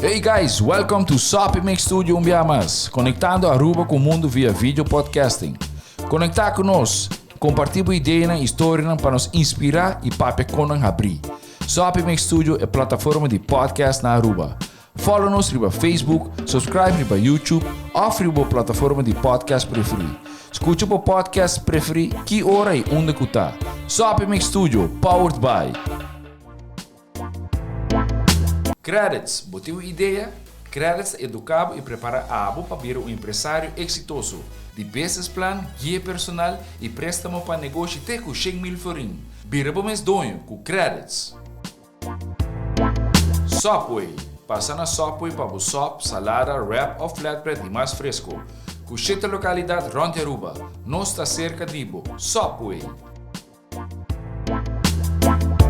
Hey guys, welcome to Sopi Mix Studio conectando Aruba com o mundo via vídeo podcasting. Conectar conosco, compartilhar ideias e histórias para nos inspirar e para nos abrir. Sopi Mix Studio é plataforma de podcast na Aruba. Follow-nos no Facebook, subscribe no YouTube ou na plataforma de podcast preferida. Escute o podcast preferido que hora e onde está. Sopi Mix Studio, powered by Qredits, botou ideia? Qredits educava e prepara a abo para ser um empresário exitoso. De business plan, guia personal e préstamo para negócio até com 100,000 florin. Bira para mês donho com Qredits. Sopway, passa na Sopway para o sop, salada, wrap ou flatbread e mais fresco. Com 7 localidades rond Aruba, nós está cerca de Ibo. Sopway.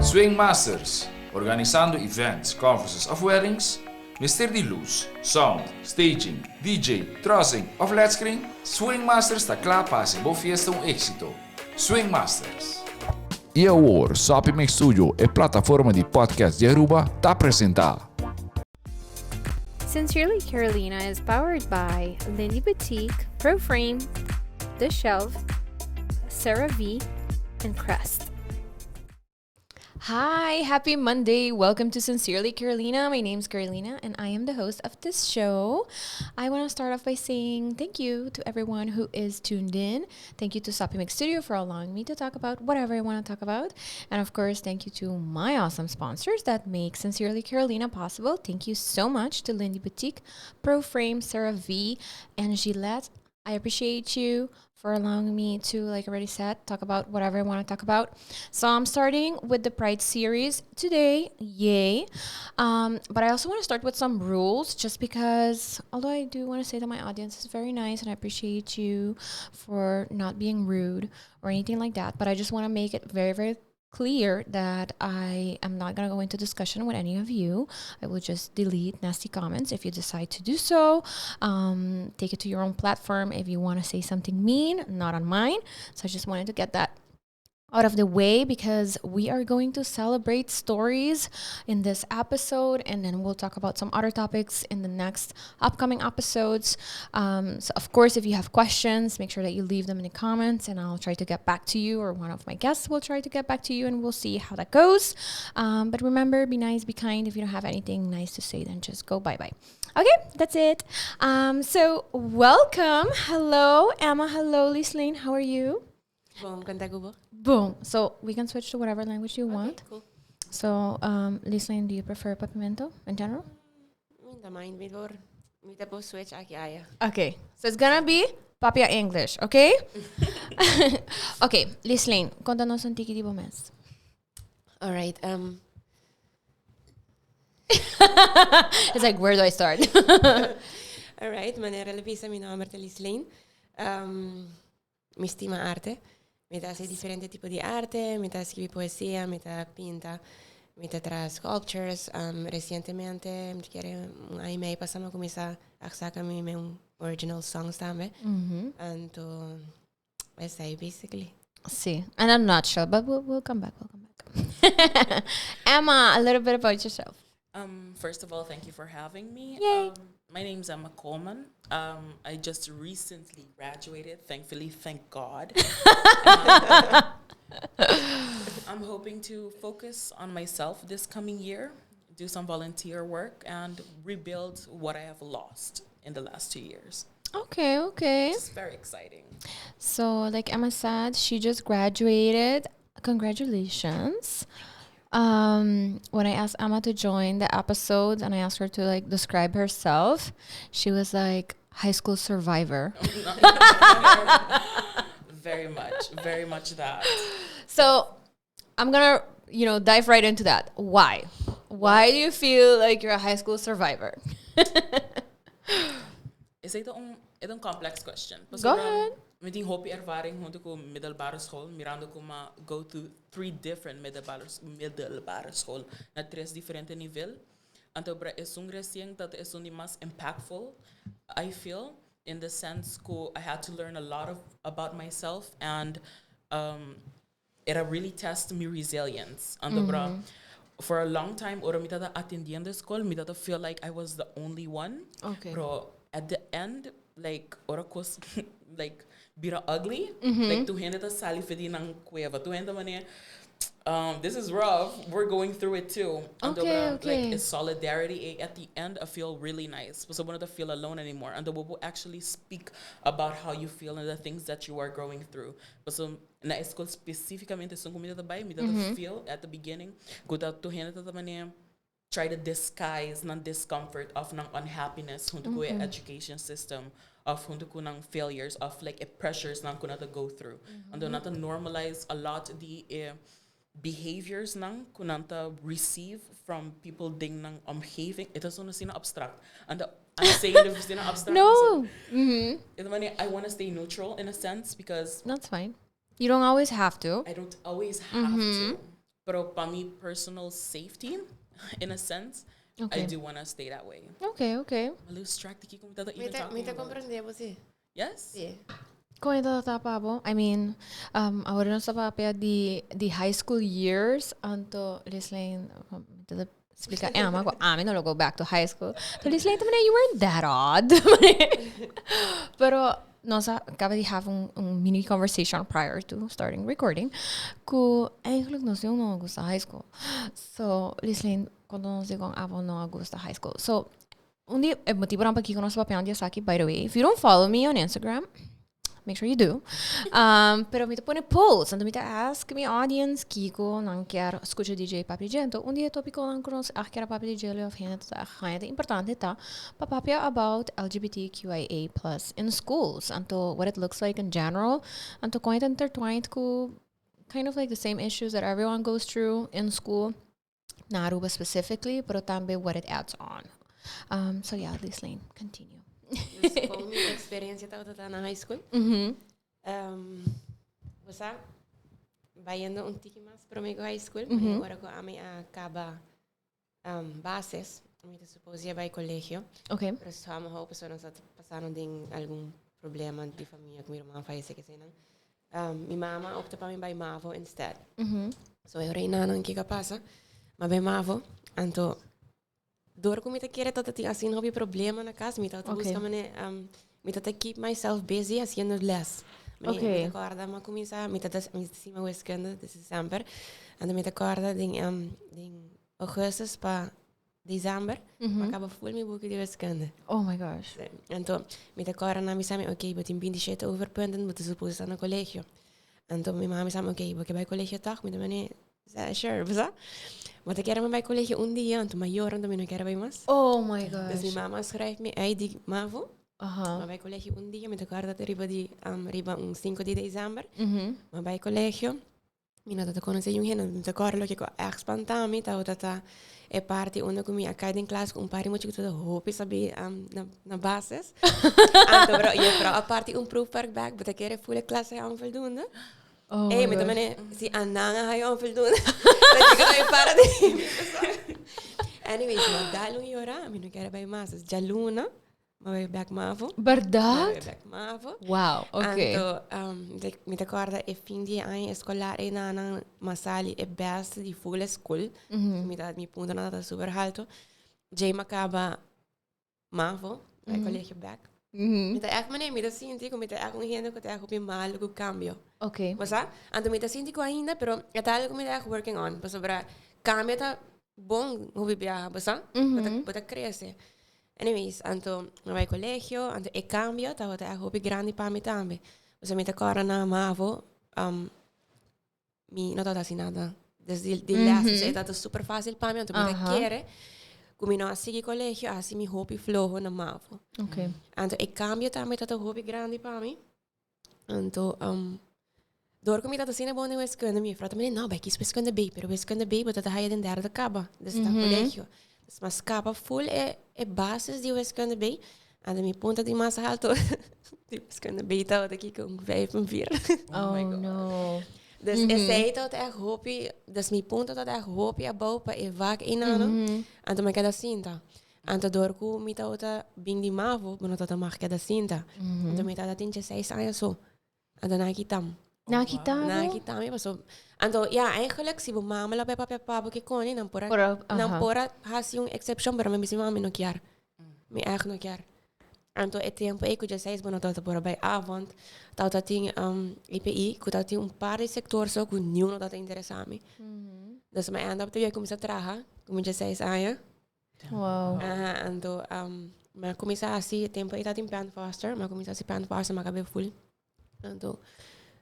Swingmasterz, organizando events, conferences of weddings, Mister de luz, sound, staging, DJ, trussing of flat screen, Swingmasterz está claro para ser boa festa éxito. Swingmasterz. E agora, Sopi Mix Studio é plataforma de podcast de Aruba, está apresentar. Sincerely Carolina is powered by Lindy Boutique, Proframe, The Shelf, CeraVe, and Crest. Hi, happy Monday. Welcome to Sincerely Carolina. My name's Carolina and I am the host of this show. I want to start off by saying thank you to everyone who is tuned in. Thank you to Sopi Mix Studio for allowing me to talk about whatever I want to talk about. And of course, thank you to my awesome sponsors that make Sincerely Carolina possible. Thank you so much to Lindy Boutique, Proframe, CeraVe, and Gillette. I appreciate you for allowing me to, like already said, talk about whatever I want to talk about. So I'm starting with the Pride series today, yay. But I also want to start with some rules just because, although I do want to say that my audience is very nice and I appreciate you for not being rude or anything like that, but I just want to make it very, very clear that I am not going to go into discussion with any of you. I will just delete nasty comments if you decide to do so. Take it to your own platform if you want to say something mean, not on mine. So I just wanted to get that out of the way because we are going to celebrate stories in this episode and then we'll talk about some other topics in the next upcoming episodes. So of course, if you have questions, make sure that you leave them in the comments and I'll try to get back to you, or one of my guests will try to get back to you, and we'll see how that goes. But remember, be nice, be kind. If you don't have anything nice to say, then just go bye-bye. Okay, that's it. So welcome. Hello, Emma. Hello, Lislaine. How are you? Boom. So we can switch to whatever language you want. Cool. So, Lislaine, do you prefer papimento in general? Don't mind me, we both switch aki. Okay. So it's gonna be papia English, okay? Okay, Lislaine, contanos un tiki di mes. All right. It's like, where do I start? All right. Manera Levisa, mi nome è Lislaine. Mi stima arte. Metà sei differenti tipi di arte, metà scrivi poesia, metà pinta, metà tra sculptures. Recentemente, ai mei passamo come sa a me un original songs também. And that's it, basically. See, in a nutshell, but we'll come back. Emma, a little bit about yourself. First of all, thank you for having me. Yay. My name's Emma Koolman. I just recently graduated, thankfully, thank God. I'm hoping to focus on myself this coming year, do some volunteer work, and rebuild what I have lost in the last 2 years. Okay. It's very exciting. So, like Emma said, she just graduated. Congratulations. When I asked Emma to join the episode and I asked her to like describe herself, she was like high school survivor. Very much that. So I'm gonna, dive right into that. Why do you feel like you're a high school survivor? Is it een complex question? Go ahead. Met die hobby-ervaring vond ik op middelbare school. Mirando kuma go to 3 different middelbare school. Na 3 differente nivel. Antobra is un recién dat is un más impactful, I feel, in the sense that I had to learn a lot about myself and it really tested me resilience. And bro, for a long time, ora mitata attendiendo school, mitata feel like I was the only one. Okay. Bro, at the end, like, ora kos, like, bira ugly. Like, tu hende ta sali fedi nang cueva. Tu hende mane, this is rough. We're going through it too. And Okay. like, it's solidarity. At the end, I feel really nice. So I don't feel alone anymore. And the will actually speak about how you feel and the things that you are going through. But so, na escola specificamente, so comida também, me dá feel at the beginning. Kuda tu hende ta mane try to disguise ng discomfort of ng unhappiness junto ko education system of junto ko ng failures of like pressures ng kunata go through. And then nata normalize a lot the behaviors ng kunanta receive from people ding ng behaving. Ito so na sina abstract. And I'm saying the sina abstract. No. I want to stay neutral in a sense because That's fine. You don't always have to. I don't always have to. Pero pa me personal safety, in a sense, I do want to stay that way. Okay. A little distracted kung tata even talking Me te about. comprende você. Yes? Sì. Kung ito tapabo, I mean, ahora no sa papel the high school years anto Lislaine, explica Emma ko amin no go back to high school. So Lislaine tamane you weren't that odd. Pero nós acaba de have um mini conversation prior to starting recording. Ko eigenlijk nós não gosta high school. So Lislaine quando nós digam não gosta high school. So un dia é motivo para aqui com nosso papel de aqui by the way. If you don't follow me on Instagram, make sure you do. Pero me te pone polls, and me te ask me audience Kiko não quer escutar DJ Papi Gento. Um dia tópico não conhece quer Papi DJ of hand é importante tá papapia about LGBTQIA+ in schools and to what it looks like in general and to quite intertwined ko kind of like the same issues that everyone goes through in school. Na Aruba specifically, pero también what it adds on. So yeah, Lislaine, continue. Dus com minha experiência estava na high school. Você vai indo tiki mais para mim high school. Agora que a minha acaba bases, a minha supose ia vai colégio. Okay. Pero só uma roupa só não está passando de algum problema de família com minha irmã faz isso que sei não. Minha mama opta para mim vai Mavo instead. So eu reina não que passa, mas vai Mavo, então door kom ik te keren dat het als een problema na casa, met dat busca met dat keep myself busy haciendo les. Okay. Met acorda maar começa met dat cima wiskunde, dit is december, en met acorda ding augustus pa december, maar acaba full mijn boeken die wiskunde. Oh my gosh. En toen met acorda na mi sami okay, but in bindi shit overpunten, moet ze supposed aan collegio. En toen mijn mama sami okay, we bij collegio toch met de meneer, sure, was maar ik keren me bij collegio dia, en toen mijn jaren dan keren bij mas. Oh my gosh. Dus mijn mama schrijft me uit die Mavo. Maar bij collegio dia, met de kaart dat riba die riba 5 de december. Maar bij collegio, mina dat kon se jungen, met de kaart lo que echt spantami, dat é parte onde comi a cada em classe com pari muito que hope saber na bases. Então bro, eu pro a parte proefwerk back, but ik er volle klasse aan voldoende. Hey, met de si ananga hay aan voldoende. Dat je kan para de. Anyways, maar dalung yora, mi não quero bij masas. Jaluna, maar bij back Mavo. Verdade? Back Mavo. Wow, okay. Então, me acorda é fim de ano escolar e na masali é best de full school. Me dá me punta nada super alto. Jay acaba Mavo, bij collegio back. Me dá echt maneer, me dá sinti, me dá echt gente que tá com mal com cambio. Okay. Mas então me dá sinti com ainda, pero é tal como me dá working on, para sobre cambio tá bom, o bebia, basta? Bota cresce. Anyways, então, no vai colégio, então é cambio, tá bota echt grande para mim também. Você me tá agora na Mavo, me não tá assim nada. Desde de leste, tá super fácil para mim, então me tá querer. Como não assim colégio, assim me hobby flow na Mavo. Okay. Então é cambio também, tá hobby grande para mim. Então, door kom je dat te zien hebben in wiskunde. Mijn vrouw zei, nou, bij kies wiskunde B. Pero wiskunde B, dat ga je in derde kaba. Dus dat collegio. Dus mas kaba full é basis de wiskunde B. En dan mijn punten die massa alto. Die wiskunde B, dat ik om 5 en 4. Oh my God. No. Dus ik zei dat echt hoopje. Dus mijn punten dat echt hoopje abouw. Pa e vaak in aan. En toen mag ik dat zien. En toen door kom je dat bing die mavo. Maar dat mag ik dat zien. En toen mag ik dat in je 6 aan zo. En dan heb ik dan. Nakita mo? Nakita mo. So, eigenlijk si mama la pepa porque koni nang pora has yung exception pero may mama no kiar. May echt no kiar. Anto e tempo e kuja sais bono tata pora by avond. Tata ting EPI, ku tata ting par de sector so ku niu no tata interessami. Dus my end up to eu começar a trabalhar, como já sei aia. Wow. Anto mas começar assim, tempo e tata em pan faster, mas começar assim pan faster, mas acabei full. Anto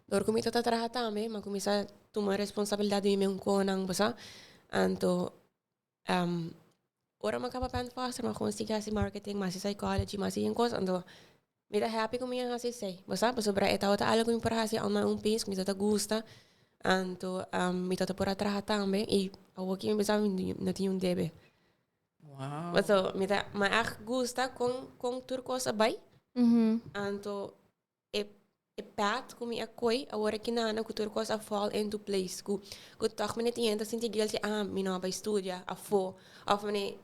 Dor começar a trabalhar também, mas começar a tomar responsabilidade de mim com nang basa. Anto ora makapa pan faster, mas consigo assim marketing, mas psychology, mas yung coisa, anto me da happy com minha assim sei. Basa, sobre eta outra algo que para assim alma pace, me tá gusta. Anto me tá por trabalhar também e o que me sabe não tinha debe. Wow. Basa, me da mas gusta com tur coisa bai. Anto e pat kumi akoi agora que nana cultura coisa fall into place ku toch me net ienta senti guilty mi no ba studia a fo of me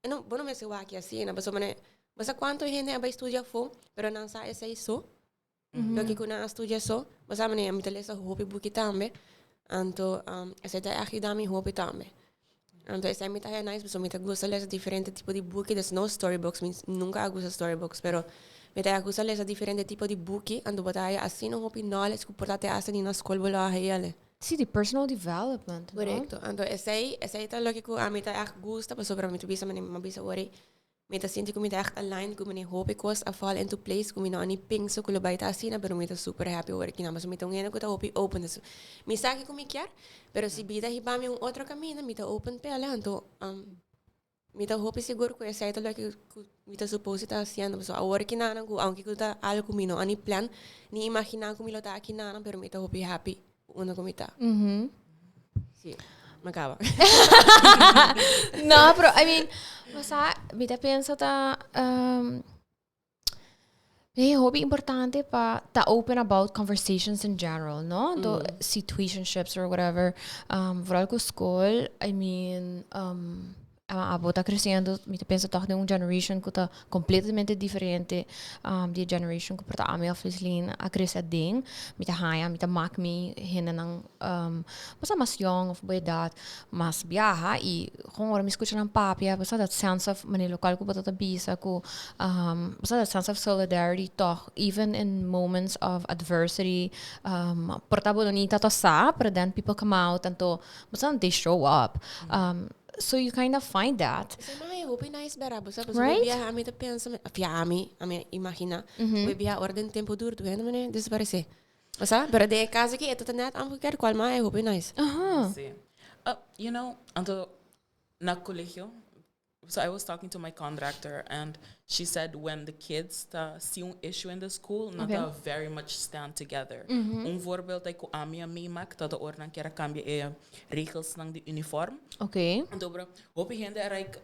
não bono me se wa aqui assim na basta quanto gente ba studia fo pero não sa esse isso do que kuna studia so basta me a mitalesa hopi buki tambe anto essa da aqui da mi hopi tambe anto essa me tá nice basta me tá gosta lesa diferente tipo de buki des no storybooks nunca gosta storybooks pero me dá gusta ler diferente tipo de book ando batalha assim não hopi knowledge que portate assim na escola bola hele. See the personal development. Correcto. Ando esse tá lo que a mim tá gusta para sobre mim tu bisa me bisa ori. Me tá sinto que me tá echt align com me hopi coisa a fall into place com me não ani ping so que lo baita assim na pero me tá super happy ori que na mas me tá ngeno que tá hopi open isso. Me sabe como quer, pero se vida hiba me outro caminho me tá open pela ando Mita hope siguro ko essa ito lagi mita supposed ta haciendo so agora que nana ko aunque ko ta algo mino ani plan ni imagina ko milo ta aqui nana pero mita hope happy uno ko mita. Sí. Macaba. No, pero I mean, basta mita pensa ta hobby importante pa ta open about conversations in general, no? Do situationships or whatever. Vooral ko school, I mean, abo tá crescendo, me pensa toch de generation que tá completamente diferente de generation que porta ame of Lislaine a crescer ding, me tá haya, me tá mak me hina ng basta mas young of by that, mas biyaha e kung ora me escucha ng papia, basta that sense of manilokal ko basta bisa ko basta that sense of solidarity toch even in moments of adversity porta bonita to sa, but then people come out and to basta they show up. So you kind of find that. Saya hope nice berabo sa Right? Biya ami ta pensa ami imagina. Biya orden tempo duro tu hena mane desaparece. Basta pero de caso que eto net am quer qual mai hope nice. Sí. You know, anto na colegio. So I was talking to my contractor and she said when the kids see un issue in the school, nata very much stand together. Voorbeeld ay ko ami meemak dat de ordnan kera cambia regels ng de uniform. Okay. En dobro, hopi gente like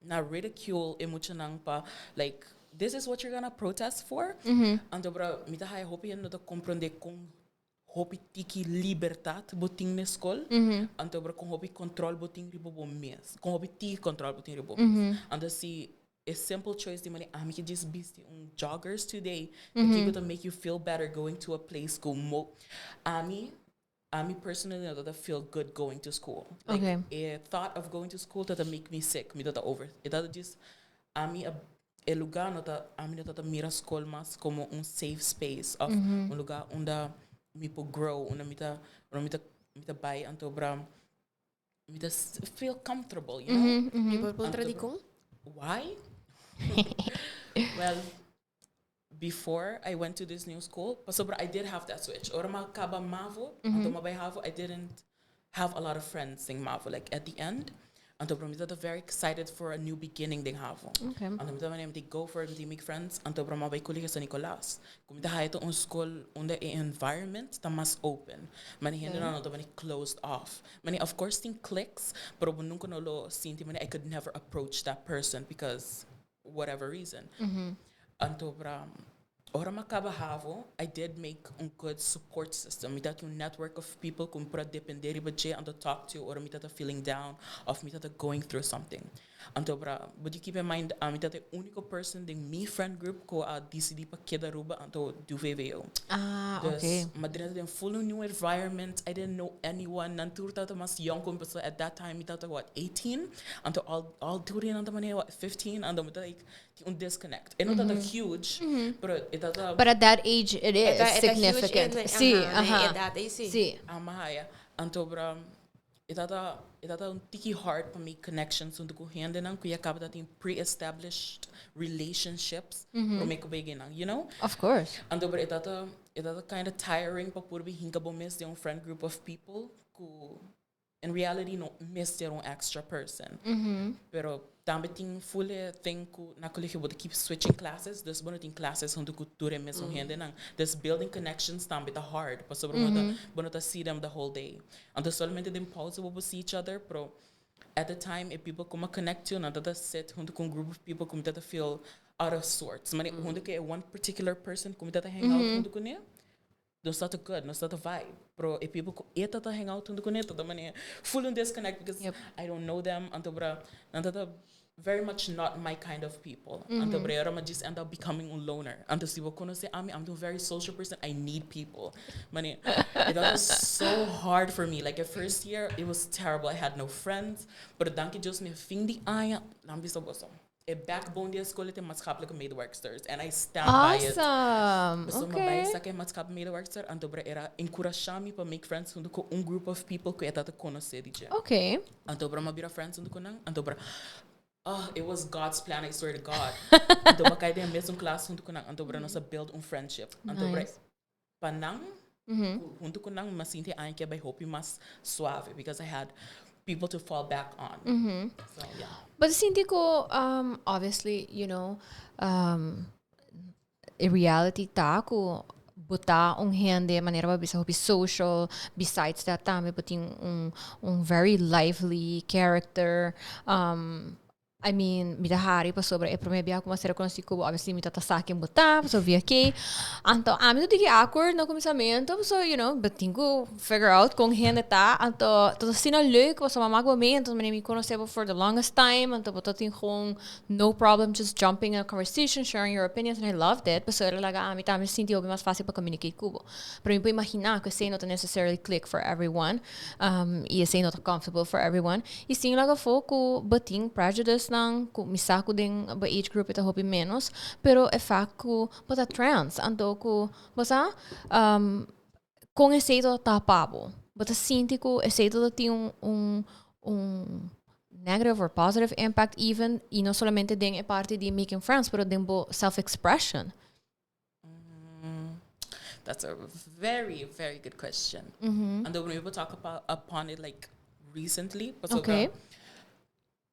na ridicule emotion nang pa like this is what you're gonna protest for. En dobro, mita hay hopi gente dat comprende kung hopi tiki libertad boting na school. En dobro kung hopi control boting ribo bo mes. Kung hopi tiki control boting ribo mes. En dan si a simple choice di mani ami ki just be joggers today. Ki to make you feel better going to a place go mo ami personally know that I feel good going to school. Like, a thought of going to school that make me sick. Me that over. It that just a lugar no that that mira school mas como un safe space of un lugar onde me po grow, onde mita buy anto bra mita feel comfortable, you know. People contradicon. Why? Well, before I went to this new school, I did have that switch. Ora kaba mavo, I didn't have a lot of friends in mavo. Like at the end, I'm very excited for a new beginning ding havo. Okay. I'm they go for it, they make friends. I'm by colleagues and Nicolas. Kumita haito on school under an environment that must open. Many hindi na many closed off. Many of course think clicks, pero nunca no lo sinti many I could never approach that person because whatever reason. Anto ora makabahavo, I did make a good support system. Me dat een network of people kun pra depender iba and to talk to, or me dat feeling down, of me dat going through something. Anto bra, but you keep in mind, me dat the unique person ding me friend group ko a DCD pa Qredits Aruba anto do VVO. Okay. Maar in a full new environment, I didn't know anyone. Nantur dat mas young kom, so at that time me dat what 18, anto all during anto mane what 15, anto me dat ik un disconnect. And not that huge, but at that age it is significant. At that age, See. Amahaya. Anto bra, itata un tiki hard para make connections unto ko hende nang kuya acaba dat in pre-established relationships para make begin nang, you know? Of course. Anto bra itata kind of tiring pa puro bi hinga bo miss de un friend group of people who in reality no miss their own extra person. Pero também tem fulle thing ku na collegio bude keep switching classes. Dus bono tem classes onde ku ture mes hende nang. Dus building connections também tá hard. Paso bono ta see them the whole day. And dus solamente dem pause we see each other. Pero at the time if people come connect to, na that sit onde com group of people come that feel out of sorts. Mane onde ke one particular person come that hang out onde com ne. Don't start a good, don't start a vibe. Pero if people to hang out onde com ne, toda mane full and disconnect because I don't know them. Anto bra, nanta very much not my kind of people. Anto bra, I just end up becoming a loner. Anto si kono say I'm a very social person. I need people. Mane, it was so hard for me. Like the first year, it was terrible. I had no friends. But danke just me findi aya, lambi so boso. A backbone die school te maatschappelijke medewerksters. And I stand by it. Awesome. So Okay. mabay sa kay maatschappelijke medewerkster. Anto bra era encourage pa make friends hundo ko un group of people ko eta te conhecer DJ. Okay. Anto bra mabira friends hundo ko nang. Anto bra it was God's plan, I swear to God. Anto bra kay din mesmo class hundo ko nang. Anto bra nosa build un friendship. Anto bra panang hundo ko nang masinte ayon kaya by hope mas suave because I had people to fall back on. So yeah. But sinti ko, obviously, you know, in reality ta ko buta ung hende manera ba bisa hobi social. Besides that, tami buting un very lively character. I mean, mitahari pa sobra. Pero may biya ko masira ko ko obviously mitata sa akin buta. So via kay anto amin to digi awkward na komisamento. So you know, but tingo figure out kung hende ta anto to sina leuk was sa mamagwa me anto manemi konosebo for the longest time anto but ting kung no problem just jumping in a conversation, sharing your opinions, and I loved it. Pero talaga amin tami sinti obi mas fácil pa communicate kubo. Pero mi po imagina ko say not necessarily click for everyone. I say not comfortable for everyone. I sing laga fo ko bating prejudice nang misa ko ding ba age group ito hobi menos pero e fact ko basta trans ando ko basta kung eseito tapabo basta sinti ko eseito ti un negative or positive impact even y no solamente ding e parte di making friends pero ding bo self-expression. That's a very, very good question. And then when people talk upon it like recently, Okay.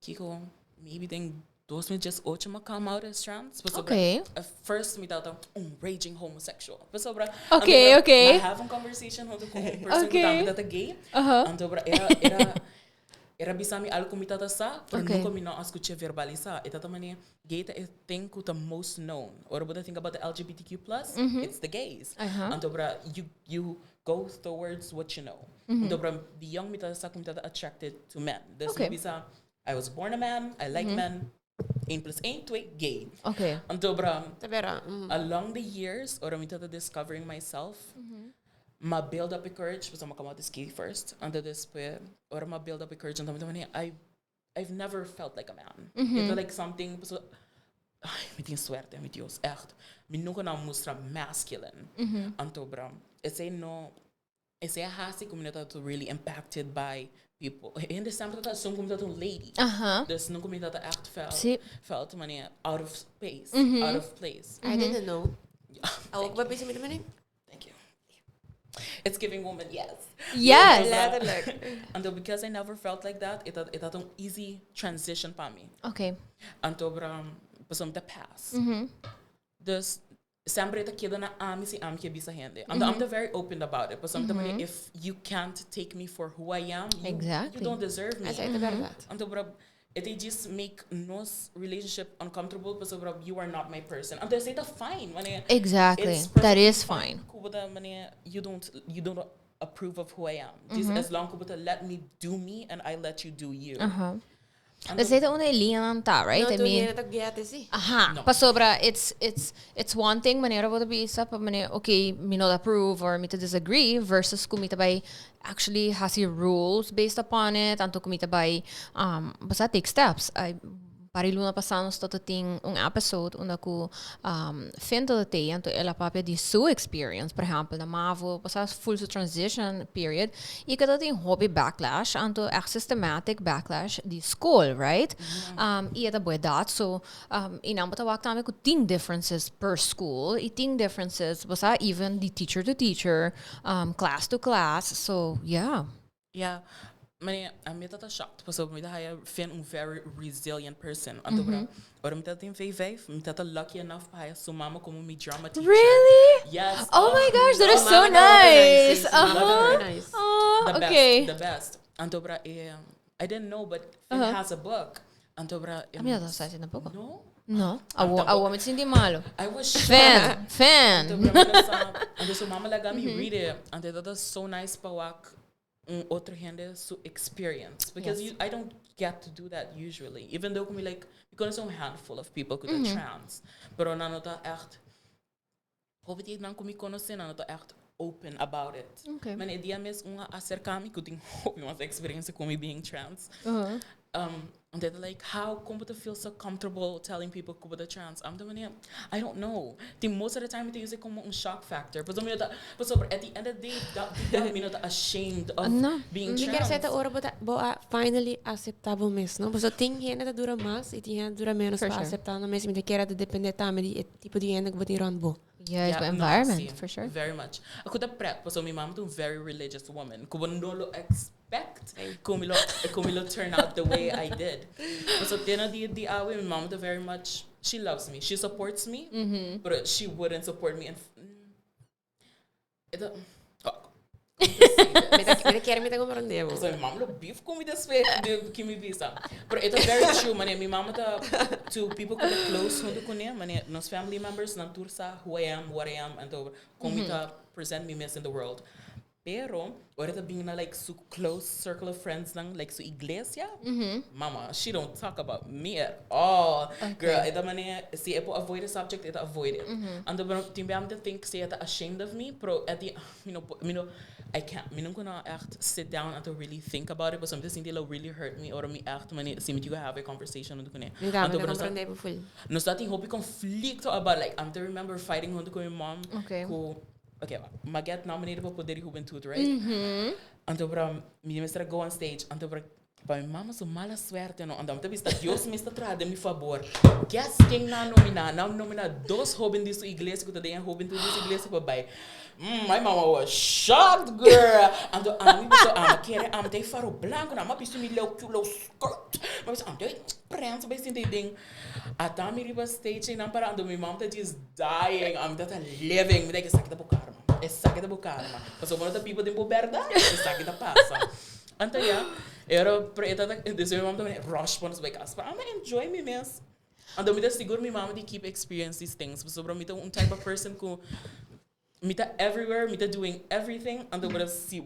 Kiko, maybe then those me just ochima come out as trans. Okay. At first me thought raging homosexual. Okay. I have a conversation with a person Okay. that gay. And era bisa mi algo mitata sa, pero nunca mi no escuché verbalizar. Itata mani gay ta think the most known. Or about the thing about the LGBTQ+, it's the gays. And you go towards what you know. And the young mitata sa mitata attracted to men. This bisa I was born a man, I like men. 1 + 1 2 gay. Okay. And along the years, or I'm discovering myself, ma build up a courage, because I'm come out this gay first, under this way, or ma build up a courage, and I've never felt like a man. It's like something, so, met die suerte, met Dios, echt. Mi nunca na mostra masculine. Anto bra, it's a hasi community to really impacted by people. In the same that some community lady. Dus nung community echt felt money out of space, out of place. I didn't know. Ook wat bezig met de mening? Thank you. It's giving woman yes. Yes. Letterlijk. And because I never felt like that, it had an easy transition for me. Okay. And some the past. Dus sempre ta kida na ami si am ke bisa hende. And I'm very open about it. But sometimes if you can't take me for who I am, you don't deserve me. Esa é a verdade. And it just make nos relationship uncomfortable because you are not my person. And they say that's fine. Exactly. It's That is fine. You don't approve of who I am. Just as long as let me do me and I let you do you. Dat is una linha tá, right? No, I mean, No. pa sobra, it's one thing manera wo bisa pa mane okay, me not approve or me to disagree versus kumita by actually has your rules based upon it anto kumita by basta take steps. I pariluna passanos toto ting episode una ku finto te anto ela papia di su experience, por exemplo, na mavo passas full su transition period e kada ting hobby backlash anto systematic backlash di school, right? E eta boy dat so inam bata wak tame ku ting differences per school, e ting differences basta even the teacher to teacher, class to class. So yeah. Yeah. I'm shocked because I find a very resilient person. And I'm lucky enough to mama como me drama teacher. Really? Yes. Oh my gosh, that is so nice. Oh, okay. The best. And I didn't know, but Finn has a book. And Amiga, tá saindo na boca? No. No. Awo me senti malo. I was Fan. And so mama let me read it. And that was so nice pa wak other hand to experience because I don't get to do that usually, even though we because a handful of people could trans, pero nanota echt hoop het dan kom ik conhecer nanota echt open about it. Okay. Mijn idea is acercar-me que eu tenho uma experiência com me being trans. And they're like, how come to feel so comfortable telling people about the trans? I don't know. Most of the time, I use it como shock factor. But at the end of the day, I'm not ashamed of being trans. Ik quero certa hora boa finally aceitável mesmo, não? Porque tem gente que dura mais e tem gente que dura menos para aceitar, não mesmo? Eu quero depender também do tipo de gente que você run bo. Yeah, it's the environment, for sure. Very much. I could have prepped, because my mom is a very religious woman. I don't expect como turn out the way I did. So then my mom is very much, she loves me. She supports me, but she wouldn't support me. And Me quero me compreender. So my mom look beef com me this way, que me visa. But it's very true, man. My mom to people who are close junto com ela, man. Nos family members, não tursa who I am, what I am, and como to present me best in the world. Pero, ahora being like so close circle of friends, like so iglesia, mama, she don't talk about me at all. Okay. Girl, ita man si epo avoid the subject, ita avoid it. And the timbe to think say ita ashamed of me, pero at the I can't. I'm gonna sit down and to really think about it, but something that really hurt me or me see me have a conversation with me. No starting hope conflict about like I'm to remember fighting with my mom. Okay. Okay, maar get nominated voor Poder Juventud, right? En toen me go on stage, en toen para minha mama so mala suerte, no? Andam te vista Dios me está trazendo mi favor. Guess quem não nomina dois jovens disso igreja que tem jovem disso igreja para bai. My mama was shocked, girl. Ando quer te faro branco, na mas me leu skirt. Mas te prensa bem ding. Até me riba stage não para ando minha mama just dying. That living, me dá que da bocar. É saque da bocar, mas passou uma outra people de boberda, é saque da passa. Então era preta desse minha mama também rush para nos becas. Para enjoy me mesmo. Ando me dá seguro minha mama de keep experience these things. Sobre me um type of person who me tá everywhere, me tá doing everything, and then see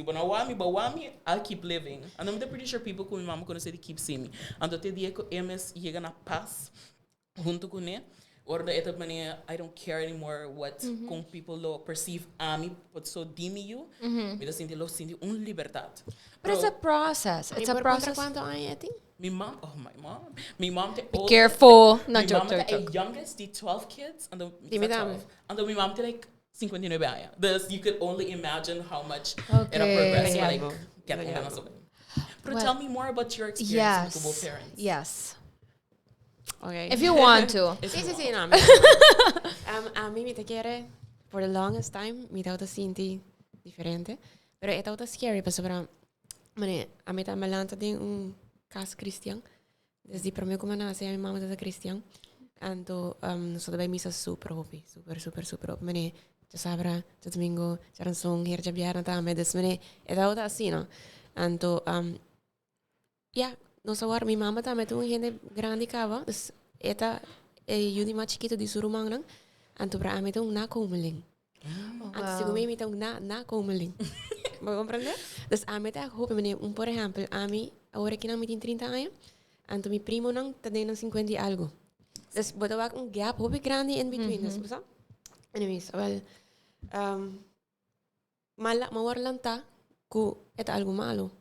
when I want me, I'll keep living. And I'm pretty sure people com minha mama quando they keep seeing me. And até dia que MS chega na paz junto com ele, or da etapa maneira I don't care anymore what com people lo perceive me, but so dime you, me tá sentindo liberdade. But it's a process. It's a process. Quanto anos tem? My mom, my mom Be careful. My Not joke. youngest, the 12 kids, and my mom like 59 anos. Thus, you could only imagine how much it progressed. Like, but tell me more about your experience with both parents. Yes. Okay. If you want to. Sí, no. A mí me te quiere, for the longest time, me te sinti diferente. Pero é tão scary, porque a mim tá malanta tem caso cristão. Desde para mim como nasce a minha mãe é cristã. Então, nós também missa super hopi, super hopi. Mane, já sabra, já domingo, já não são hier já biar na tá, mas mane, é tão assim, não. Então, mi mamá también tuvo gente grande cava, dus eta jullie maar chiquito di surumang lang, anto pra ami tong nakomeling. Anto siguro mi tong nakomeling. ¿Me comprende? Dus ami ta hoop meneer, por ejemplo, ami ahora que nang mitin 30 años, anto mi primo nang tade nang 50 y algo. Dus bota wak un gap hoop grande in between, dus basa. Anyways, well, mawarlanta ku eta algo malo.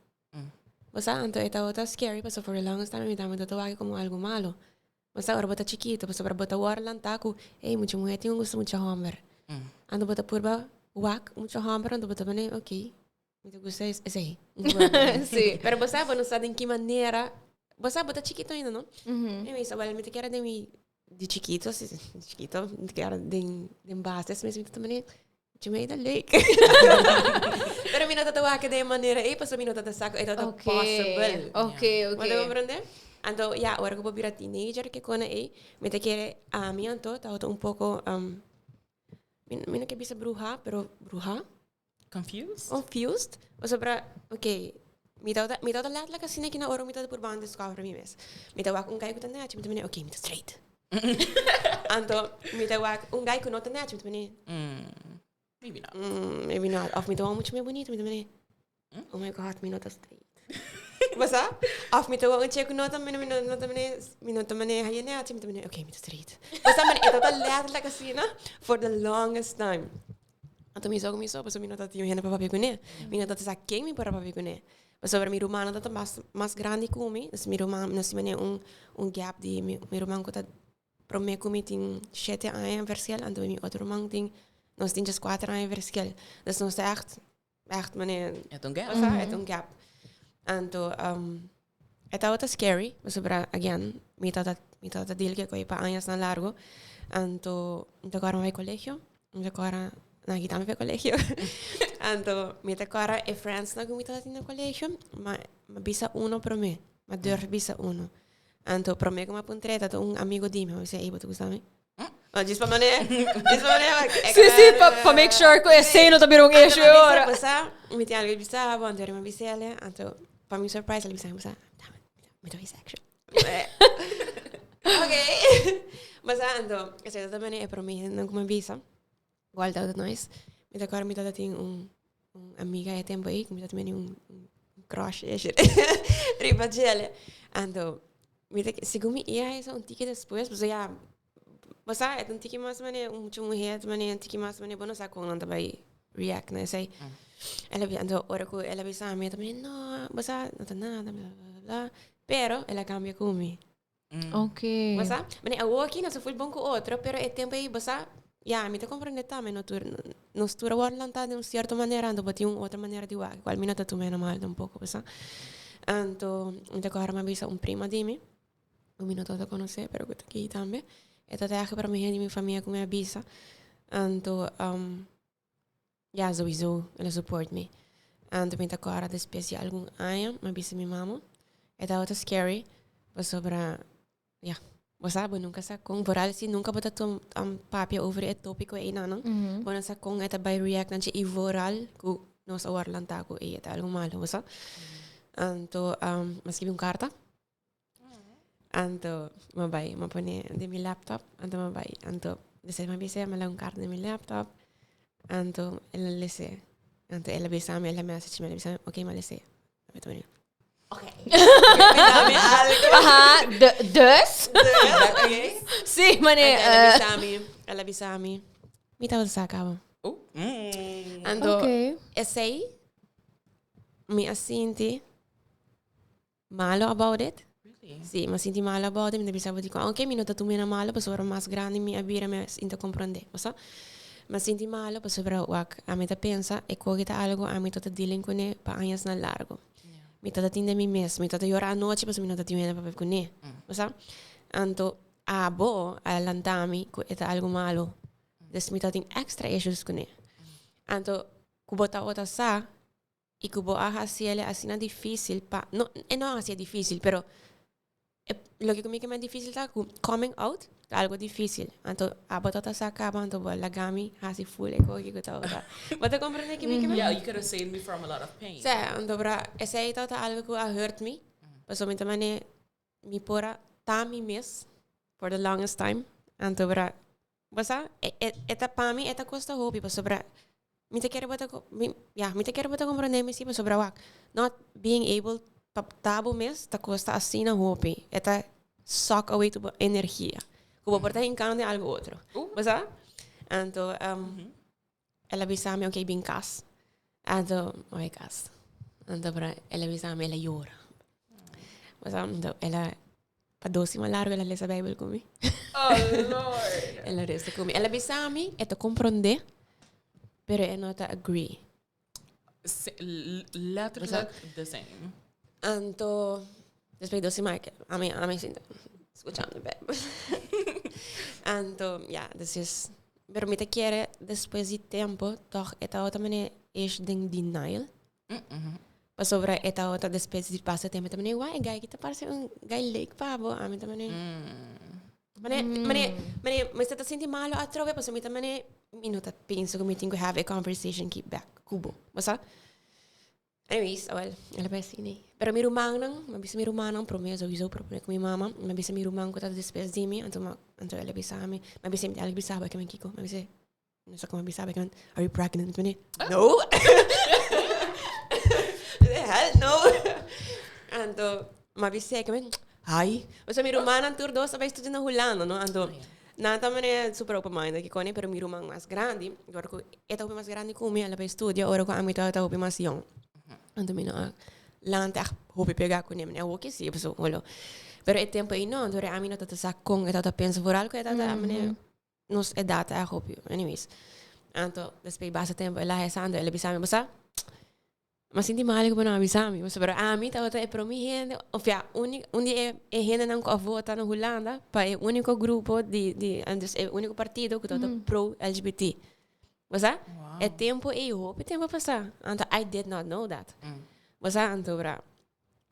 Basta, anto eta wata scary, basta for the longest time, mi dami tatuagi como algo malo. Basta, ahora bota chiquito, basta para bota warlanta ku, mucha mujer tiene gusto mucho hammer. Anto bota purba, wak, mucho hammer, anto bota bane, okay, mi te gusta es ahí. Sí. Pero basta, bueno, sabe en qué manera, basta, bota chiquito ainda, ¿no? Anyways, well, mi te quiera de mi, de chiquito, mi te quiera de bases, mi te también, je made a lake. Pero mi no tatawa que de manera paso mi no tatasaco es todo possible. Okay. ¿Me comprende? Anto ya ahora como para teenager que con me te quiere a mí anto ta un poco mi no que bisa bruja, pero bruja confused. O sea, para okay, mi ta lat la casina que na oro mi ta por banda discover mi mes. Mi ta wak un guy que tanda, mi okay, mi ta straight. Anto mi ta wak un guy que no tanda, mi Maybe not. Maybe not. Of me te mucho meer bonito, me também. Oh my god, me nota straight. Basta? Of me te een check nota, me nota mane haye ne ati me também. Okay, me straight. Basta man ito ta letterlijk asina for the longest time. Anto me so, basta me nota ti hena para papi kune. Me nota sa king me para papi kune. Basta ver mi romano ta mas grande kumi, dus mi romano nasi mane un gap di mi romano ko ta pro me kumi tin 7 anos versiel, anto mi otro romano tin nós temos 4 anos verschil. Dus nós echt meneer. Het een gap. Het een gap. Anto, het is scary. Dus again, me dat deel que coi pa años na largo. Anto, me agora vai colegio. Me agora na guitarra vai colegio. Anto, me agora e friends na gumita no colegio. Ma bisa uno pro me. Ma deur bisa uno. Anto, pro me como apuntreta un amigo di me. Eu sei, você gosta me? Just para maneira. Sim, para make sure que esse não tá virando eixo agora. Basta, me tem algo bisa, bom, ter uma bisela, então, para mim surprise, ele bisa, me dá sexual. Okay. Basta, então, essa também é para mim, não como bisa. Guarda de nós. Me dá agora me dá tem amiga é tempo aí, me dá também crush, riba gele. Então, me dá segundo me ia isso tique depois, mas já basta é um tiki mais mané mulher mané um tiki mais mané bom não sabe como não vai react né sei ela então ora que ela bisa me também não basta não tá nada blá blá blá pero ela cambia comigo okay basta mané eu aqui não se foi bom com outro pero é tempo aí basta já me tá compreendendo também não estou agora tá de uma certa maneira ando bati outra maneira de igual qual me não tá tomando mal um pouco basta então agora me bisa prima de mim me não tô conhecer pero que tá aqui também é dat eigenlijk para mim e minha família com minha bisa. Então, ja, sowieso, ela support me. Então, me tá agora de especial algum ano, minha bisa minha mama. É da outra scary, mas sobre, ja, você sabe, nunca sabe com, por assim, nunca botar papi over o tópico aí, não. Quando sabe com, é by react, não é voral, que nós orlanta com e é algo malo, você. Então, mas que carta. Anto, mabay, mapone de mi laptop, anto mabay, anto, desde ma bisa malang card de mi laptop, anto, ela lese, anto, ela bisa me, ela message me, ela bisa, okay, malese, beto niyo. Okay. Aha, dus? Okay. Sim, mané. Ela bisa me, me tawag sa kawa. Oh. Anto, okay. essay, me asinti, malo about it. Sì, ma senti male about it, mi pensavo di anche mi nota tu meno male, perché ora mas grande mi abire me inte comprende, ma senti male, perché ora wak a me ta pensa e cogita algo a me tota dealing con ne pa años na largo. Mi tota tinde mi mes, mi tota llora a noche, perché mi nota ti meno pa con ne, anto abo allantami eta algo malo. Des mi tota extra issues con ne. Anto kubota ota sa e kubo a haciele así na difícil pa no así es difícil, pero lo que conmigo es difícil está coming out algo difícil entonces abotota se acaba entonces la gami así full eco que está otra ¿vos te comprendes que me yeah you could have saved me from a lot of pain sí entonces ese es algo que ha hurt me Paso mi tamane mi pora tami miss for the longest time. Anto bra basta eta pami eta costa hopi paso bra mi te quiero bota mi te quiero bota comprender mi si paso bra wak. Not being able tabo miss ta costa asina hopi. Eta suck away tu energia. Kubo porta hincando algo outro. Basta? Anto ela bisame okay bin cas. Anto oi cas. Anto bra ela bisame ela llora. Basta anto ela pa dosi largo ela lesa Bible comigo. Oh, Lord. Ela resta comigo. Ela bisame eta comprende, pero ela não tá agree. Letterlijk the same. Anto después dosi Michael. A mí sinto escuchando bem. Anto dus pero me te quiere después de tempo, toch eta outra maneira is ding denial. Mas sobre eta outra después de passa tempo também uai, gai que tá parece gai leuk pabo, a mim também. Mas tá sentindo mal a trove, mas mim também minuto penso que me tenho que have a conversation keep back. Kubo. Mas anyways, well, ela vai assim. Pero mi rumang nang, mabisa mi rumang nang promeso sowieso problema com minha mama, mabisa mi rumang ko tá después de mim, então ela bisa mi, mabisa mi ela bisa ba kaman kiko, mabisa não sei como bisa ba kaman, are you pregnant with me? No. The hell no. Então, mabisa kaman, ai, mas mi rumang nang tur dos sabay estudando Holanda, no? Então, nada maneira super open minded que kone, pero mi rumang mais grande, agora ko eta open mais grande como ela vai estudar, agora ko amita eta open mais young. Então, mina land echt hoop pegar com ele, eu que sim, pessoal, olha. Pero é tempo aí não, dore a mim não tá sacong, tá pensa por algo, tá a mim nos é data é hoop. Anyways, então depois basta tempo ela é sando, ela bisa me basta. Mas senti mal que não bisa me, mas pero a mim tá outra é pro mim gente, ou já onde é gente não co vota na Holanda, para é único grupo de antes é único partido que tá pro LGBT. Mas é tempo e hoop tempo passar. Então I did not know that. Mas anto bra.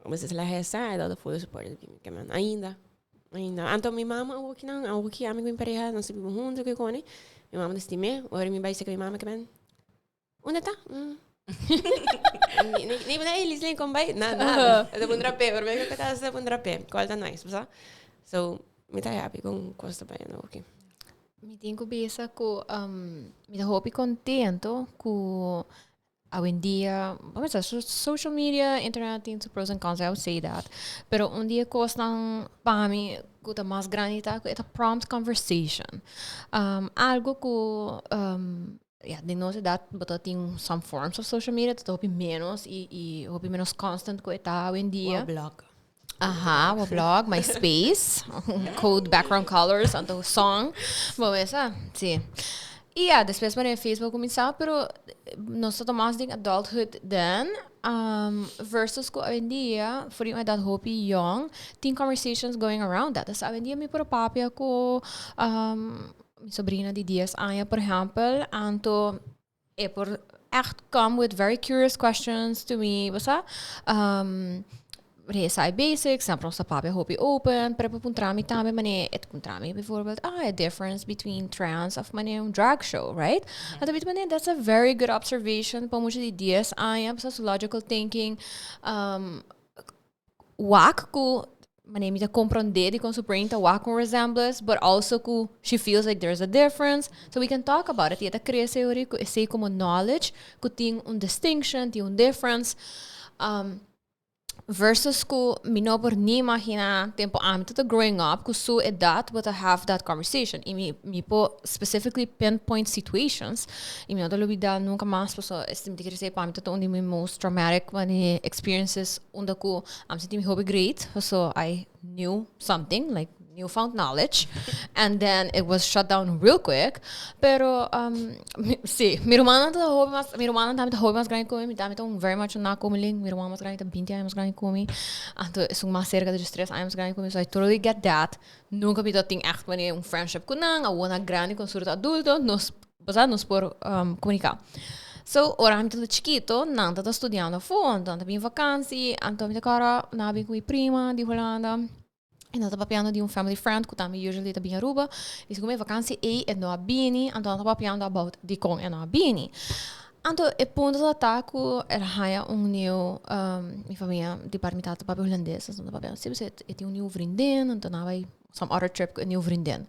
Mas ela resta da full support que man ainda. Anto minha mama o que não, o que amigo em pareja, não sei junto que cone. Minha mama destime, ora me vai ser que minha mama que man. Onde tá? Nem vai Lislaine com vai. Nada. É do pé, ora me que tá do pé. Qual tá nice, sabe? So, me tá happy com costa bem, ok. Me tenho bisa ko me da hopi contento ko hoy en día, vamos a social media, internet tem seus pros and cons, I would say that. Pero un día costan para mí que más grande tá, é a prompt conversation. Algo que de nós dat, but tem some forms of social media, dat hopi menos e hopi menos constant ko tá hoy en día. Blog. Aha, o blog, MySpace, code background colors, então song. Bom, essa, sim. E depois para Facebook começar, pero nós estamos em adulthood then, versus ko hoje em dia, for yung that hopi young, tem conversations going around that. Hoje em dia, mi por papia ko, mi sobrina de 10 anos, por exemplo, anto é por echt come with very curious questions to me, basta, resa basics, sempre ons papia hopi open, pero po trami tami mane et trami bijvoorbeeld a difference between trans of mane drag show, right? At bit mane that's a very good observation po mo di 10 anos sa logical thinking wak ko mane mi ta comprender com surpresa wak com resemblance, but also ko she feels like there's a difference, so we can talk about it. Ita cresce ori ko sei como knowledge ko ting un distinction, ting un difference. Versus ko minobor ni imagina tempo amito growing up ko so edad but I have that conversation mi po specifically pinpoint situations e mi não vida nunca mais so estim de crescer para mim to only my most traumatic many experiences onda ko am senti mi hobby great so I knew something like newfound knowledge and then it was shut down real quick pero sí mi romana tá hobby mais grande comigo tá então very much na comiling mi romana mais grande tá 20 anos mais grande comigo então é mais cerca de 3 anos grande comigo so I totally get that nunca vi dat ding echt wanneer friendship com não ou na grande com surto adulto nos por comunicar. So, ora mi tô chiquito, não tá estudando fundo, tá bem vacancy, então mi tá cara na bem com minha prima de Holanda. E nós estamos papiando de family friend que também usually está bem Aruba. E se como é vacância e não a bini, então estamos papiando about de com e não a bini. Anto, e punto da taco era haya nieuw, minha família de parmitata para holandês, então para se você tem nieuw vriendin, então na vai some other trip nieuw vriendin.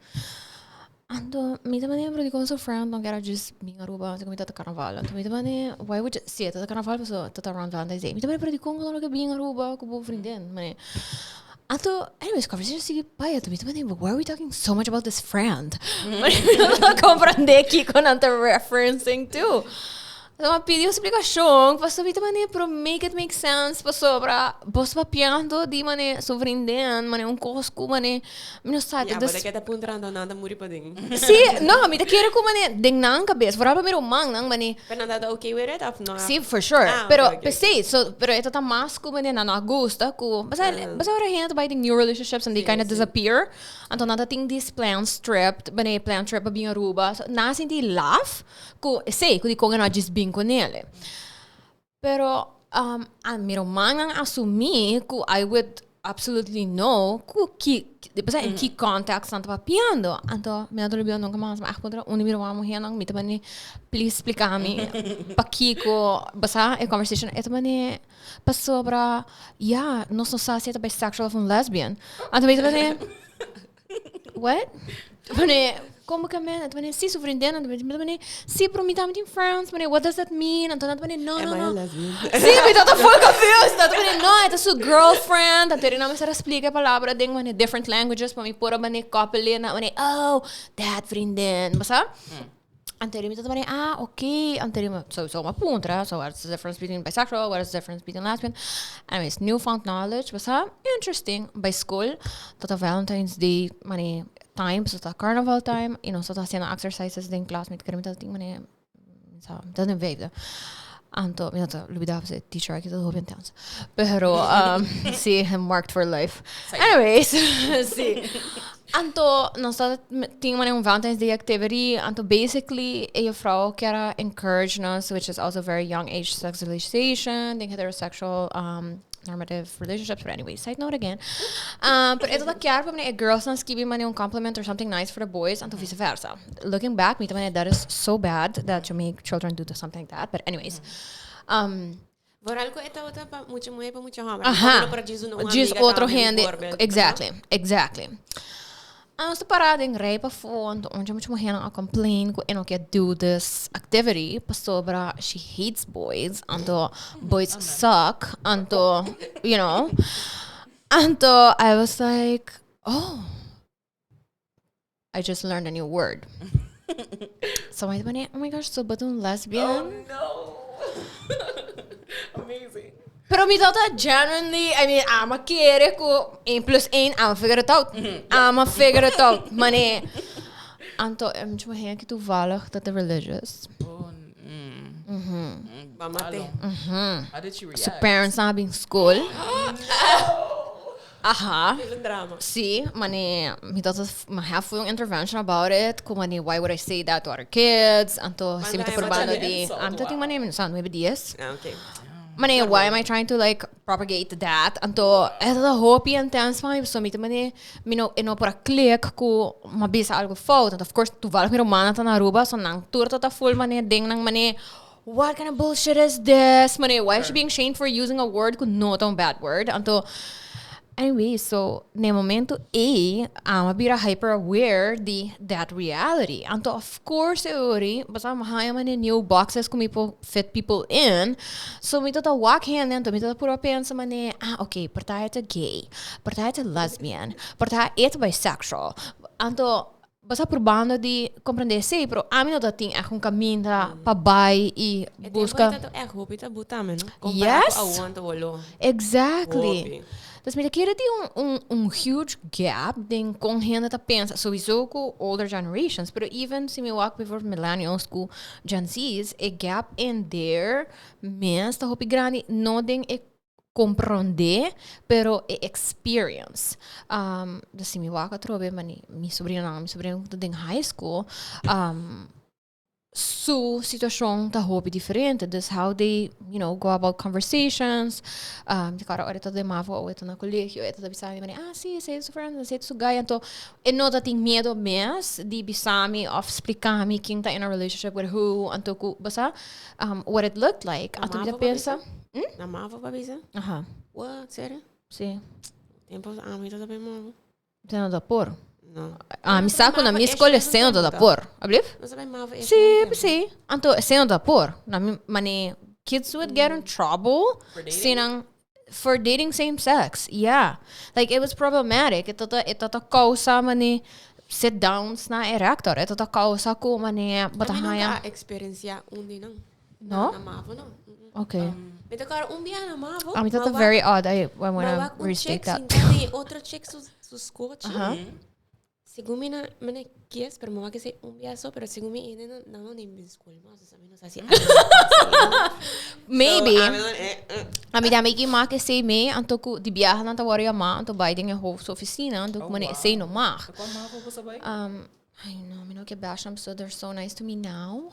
Anto, me também lembro de como sou friend, não quero just vir Aruba, se comita carnaval. Anto, me também, why would you see it? Carnaval pessoa, tá around Valentine's Day. Me também lembro de como não quero vir Aruba com o vriendin, mané. Anto, anyways, conversation sige pa ya. Me também, why are we talking so much about this friend? Mas não compreender aqui quando anta referencing too. Então, eu pedi uma explicação, para saber também, para make it make sense, para sobra, para papiando de maneira sobrindendo, maneira cosco, maneira, não sabe. Ja, maar dat je puntrando nada muri pa ding. Sim, não, me quero com maneira ding na cabeça, por exemplo, meu mang nang maneira. Pero nada okay with it, of no? Sim, for sure. Ah, pero, okay. sim, so, pero ito ta mas ko maneira na gusta ko. Basta ora gente by the new relationships and they kind of disappear. Anto nada ting this plan stripped, maneira plan trip pa bing Aruba. So, na sinti laugh ko, sei, ko di ko nga just bing con ele. Pero miro mangang assumi que I would absolutely know que depois em que context tanto papiando. Então, me adoro bem nunca mais mas contra onde miro vamos here não me também please explicar me para que ko basta a conversation é também passou para não sou só se é bisexual ou lesbian. Então me também what? Como que é? Também se surpreendendo, também se promitamente em France, também what does that mean? Então também não. Sim, me tô full confused. Também não, é sua girlfriend. Então não me será explica a palavra de uma different languages para me pôr a maneira couple na maneira that vriendin, basta? Anteriormente também okay. Anteriormente so uma punta. So what's the difference between bisexual? What is the difference between lesbian? Anyways, newfound knowledge, basta? Interesting. By school, tota Valentine's Day, maneira time, so carnival time, so haciendo exercises din class, mit kare mit ting mane sa, doesn't vape. Anto, mi nato olvidaba se teacher que todo bien tenso. Pero sí, marked for life. Anyways, sí. Anto, nós tinha um Valentine's Day activity. Anto, basically, a vrouw que era encourage us, which is also very young age sexualization, the heterosexual normative relationships, but anyway, side note again. But ito quero para mim, girls não escrevem um compliment or something nice for the boys, and vice versa. Looking back, me também that is so bad that you make children do something like that. But anyways, Por algo esta outra para muita mulher para muita homem. Para diz outro gente. Exactly. Ang sa parading rei pa phone, onde muita mulher não complain que não quer do this activity, pa sobra she hates boys, anto boys suck, anto anto I was like, I just learned a new word. So I went, oh my gosh, so but lesbian? Oh no. Amazing. Pero me thought genuinely, I mean, I'ma querer ko 1 plus 1, I'ma figure it out. Mane, anto, mucho más que tu valag dat the religious. Mamate. How did she react? So parents na being school. Aha. Drama. See, mane, me thought ma have full intervention about it. Ko mane, why would I say that to other kids? Anto, si mita probando di, anto ting mane, minsan, maybe 10. Okay. Mane, why am I trying to like propagate that? Anto, ito da hope and tense pa, so mita mane, ino por a click ko mabisa algo fout. And of course, tu valak mi romana ta na Aruba, so nang turta ta full mane, ding nang mane, what kind of bullshit is this? Mane, why is she being shamed for using a word ko not a bad word? Anto, anyway, so, ne momento mabira hyper aware di that reality. Anto, of course, basta mahaya man new boxes kung fit people in. So, may tota walk hand nito, may tota puro pensa man okay, partay ito gay, partay ito lesbian, partay ito bisexual. Anto, basta probando di comprender sei, pero amin no dating akong caminho pabay e busca. Ito hope ito butame, no? Yes. Exactly. Dus met de een huge gap din kung hen ta pensa sowieso ko older generations, pero even si me walk before millennials ko Gen Z's, a gap in there means ta hopi grande no ding e comprender, pero e experience. Dus si me walk a trobe mani mi sobrina ding high school, sua situação tá roupa diferente. That's how they, go about conversations. De cara, ora de mavo, ou ito na colégio, ito da bisami, sim, sei isso, friend, sei isso, gaya. Então, eu não tenho medo mesmo de bisami of explicar-me quem tá in a relationship with who, então, basta, what it looked like. Então, eu pensa... Na mavo, babisa? Aha. What? Sério? Sim. Tempo, ito também mavo. Você não dá por? Não. Me saco na minha escola sem não dá por. Abriu? Não sabe mavo. Sim. Então, sem não dá por. Na minha kids would get in trouble for dating same sex. Yeah. Like, it was problematic. Ito ta causa mani sit downs na erector. Ito ta causa ko mani batahaya. Nunca experiencia undi não. No? Na mavo não. Okay. Mas agora biya na mavo. Ito ta very odd. I wanna restate that. Tem outro check sus coach. Segumi na mane kies pero mama que se biya so pero segumi ine não nem school mas sabe não sei maybe a minha amiga ma que sei me anto ku di biyahe na tawari ma anto baiding a hoofd oficina anto mane sei no mag I know me no que basham so they're so nice to me now.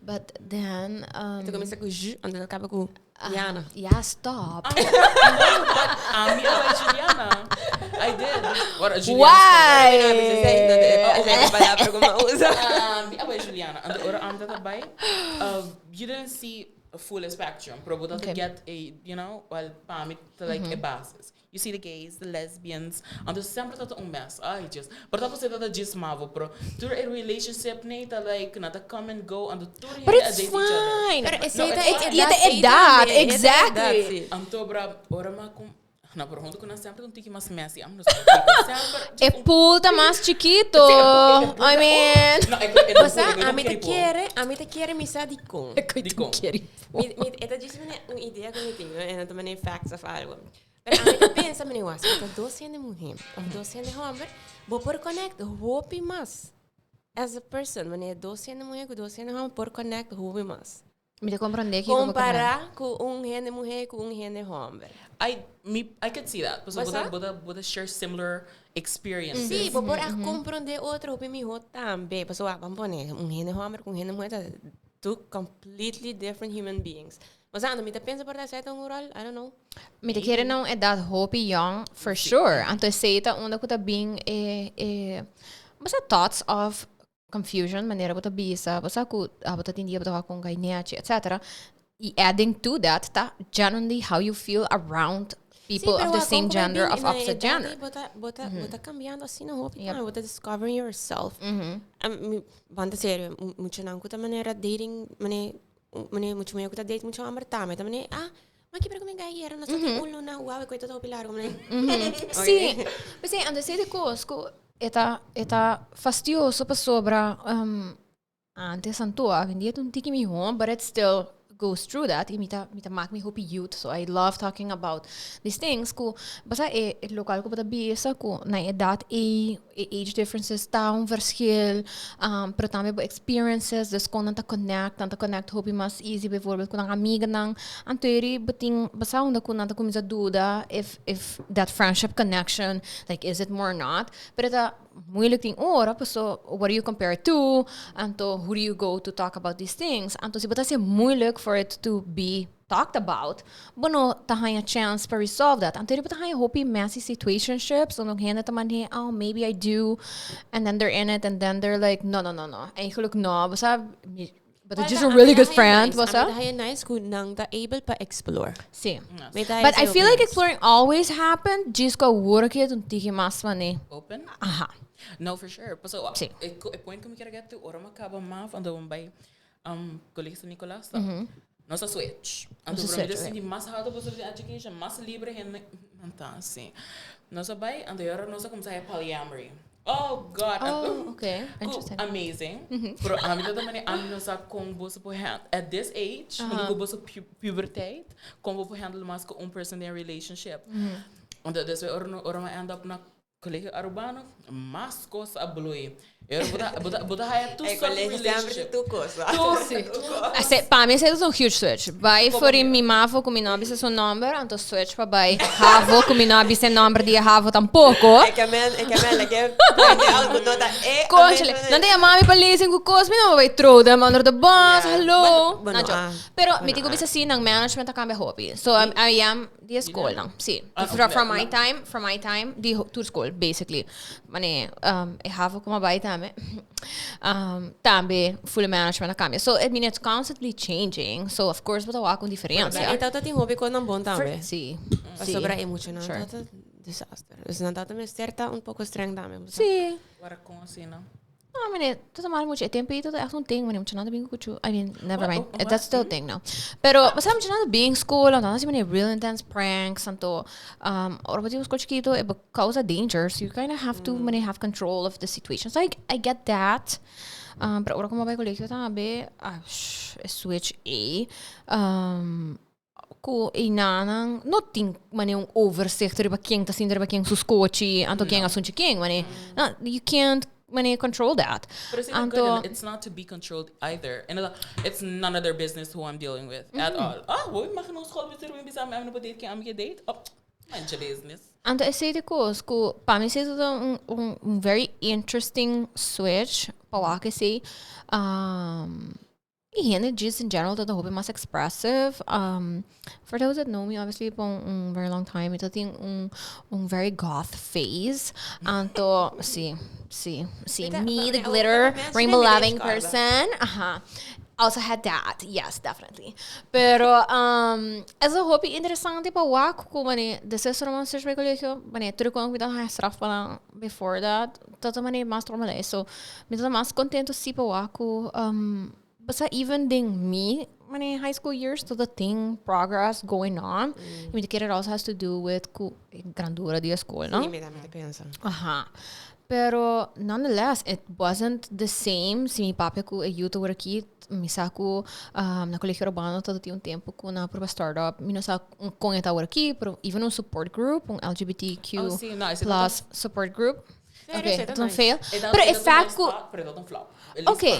But then tu começa com ju ando acaba com Juliana. Yeah, stop. But me about Juliana. I did. What Juliana? Why? Me about Juliana. And the other dabei. You didn't see a full spectrum. Probably to get a, permit to like a basis. You see the gays, the lesbians, and the sempre dat mess. But that was that just mavo, bro. To a relationship, neta like not a come and go, and the two but it's fine. It's that exactly. Anto bra, ora ma com na pergunta que nós sempre não tiki mais messy. É puta mais chiquito. I mean, a mim te quer me sa di com. Esta diz uma ideia que eu tenho, eu também facts of algo. Pero a mim pensa, menino, assim, tá 12 de mulher, 12 de homem, vou por connect, hope mais. As a person, menino, 12 de mulher com 12 de homem, por connect, hope mais. Me compreender que comparar com de mulher com de homem. I could see that. Because would share similar experiences. Sim, vou por compreender outro, hope me também. Pessoal, vamos pôr, de homem com de mulher, two completely different human beings. Mas ando, me pensa por essa tão rural, I don't know. Me te quer não é that hope young for sure. Então seita onde que tá bem mas thoughts of confusion, maneira que tá bisa, você que tá tinha tá com gainete, etc. E adding to that, tá genuinely how you feel around people of the same gender, of opposite gender. Bota cambiando assim na hope, bota discovering yourself. Banda sério, muito não que maneira dating, mane muito meio que tá date muito amar tá, mas também mas que para como ganhar era nossa ulo na uau que todo pilar como sim, mas sim, ando sei de cosco eta fastidioso para sobra antes antua vendia um tiki me home, but it still goes through that. Mita make me hope youth, so I love talking about these things. Ko basta local ko pata bisa ko na edad age differences tá verschil, pero também experiences, dus kon nanta connect hope mas easy bijvoorbeeld ko ng amiga nang anteri beting basta onda ko nanta kumisa duda if that friendship connection, like is it more or not, pero ta moeilijk ting ora, so what do you compare to, anto who do you go to talk about these things, anto si bata siya moeilijk for it to be talked about, bono tahay a chance to resolve that. Anto riba tahay hopi messy situationships, so nung hena taman he, oh maybe I do, and then they're in it, and then they're like, no, eigenlijk no, basta, but it's just a really good friend, basta. Tahay nice kung nang ta able pa explore. See, but I feel like exploring always happened, just ko work it un tiki mas mani. Open? Aha. No, for sure. So, a point que me quero get to, ora macaba maf, ando by colegas Nicolas, nossa switch. Ando Bermudez tem mais alta possibilidade de education, mais livre gente, então assim. Nossa by, ando ora nossa começar a polyamory. Oh God! Okay. Interesting. Amazing. Pero a mim também nossa com você por at this age, quando você puberteit, como você handle mais com person in a relationship. Ando desse ora end up na Qredits Aruba, mas coisa a blue. But I have two sort of relationship. Para mim, isso é um huge switch. Vai for in mi mavo com mi nome se son number, anto switch pa vai havo com mi nome se number di havo tampoco. É que a algo nota Conchale, não tem a mami pa leasing com cosme, não vai throw them under the bus. Hello. Pero mi tigo bisa assim, nang management a cambia hobby. So I am di school lang. Si. From my time, di to school basically. Mane havo com vai tame. Tambe full management a cambia. So I mean it's constantly changing. So of course bota wa com diferença. E tata tem hobby con bom tambe. Si. Sobra emocional. Tata disaster. Dus na tata me certa un poco streng dame. Si. Para com assim, não? No, I mean, tot maar moet je tempo ito echt een thing wanneer je nada being kuchu. I mean, never mind. That's still a thing now. Pero basta mo nada being school, and nasi many real intense pranks santo or what you school chiquito it causa danger. So you kind of have to have control of the situation. So I get that. Pero ora como vai colegio tambe, switch A. Ko inanang not think mane un overzicht er ba king ta sinder ba king su scochi anto king asunchi king mane you can't control that. But it's even good, and it's not to be controlled either. And it's none of their business who I'm dealing with at all. We mag ons school met er we samen hebben date am date. Manche business. And I say the course, para mim é um very interesting switch. Para que sei, and just in general, that the hobby mas expressive. For those that know me, obviously, for a very long time, ito ting un very goth phase. Anto, see, me, the glitter, rainbow-loving person. Also had that, yes, definitely. Pero, as a hobby, interessante pa wako ko mani, desses roman search by collegio, mani, tudo ko ang bitang straf pa lang before that, tato mani mas normal eh. So, bitang mas contento si pa wako, basta even ding me, many high school years, to the thing progress going on. I mean, it also has to do with grandura di school, no? Pero nonetheless, it wasn't the same. Si mi papi ko ayuda wala kit, misa ko na colegio urbano todo um tempo ko na para startup. Minasa kung ita wala kit, pero even un support group, un LGBTQ plus support group. Okay, don't fail. Pero if fact ko, okay,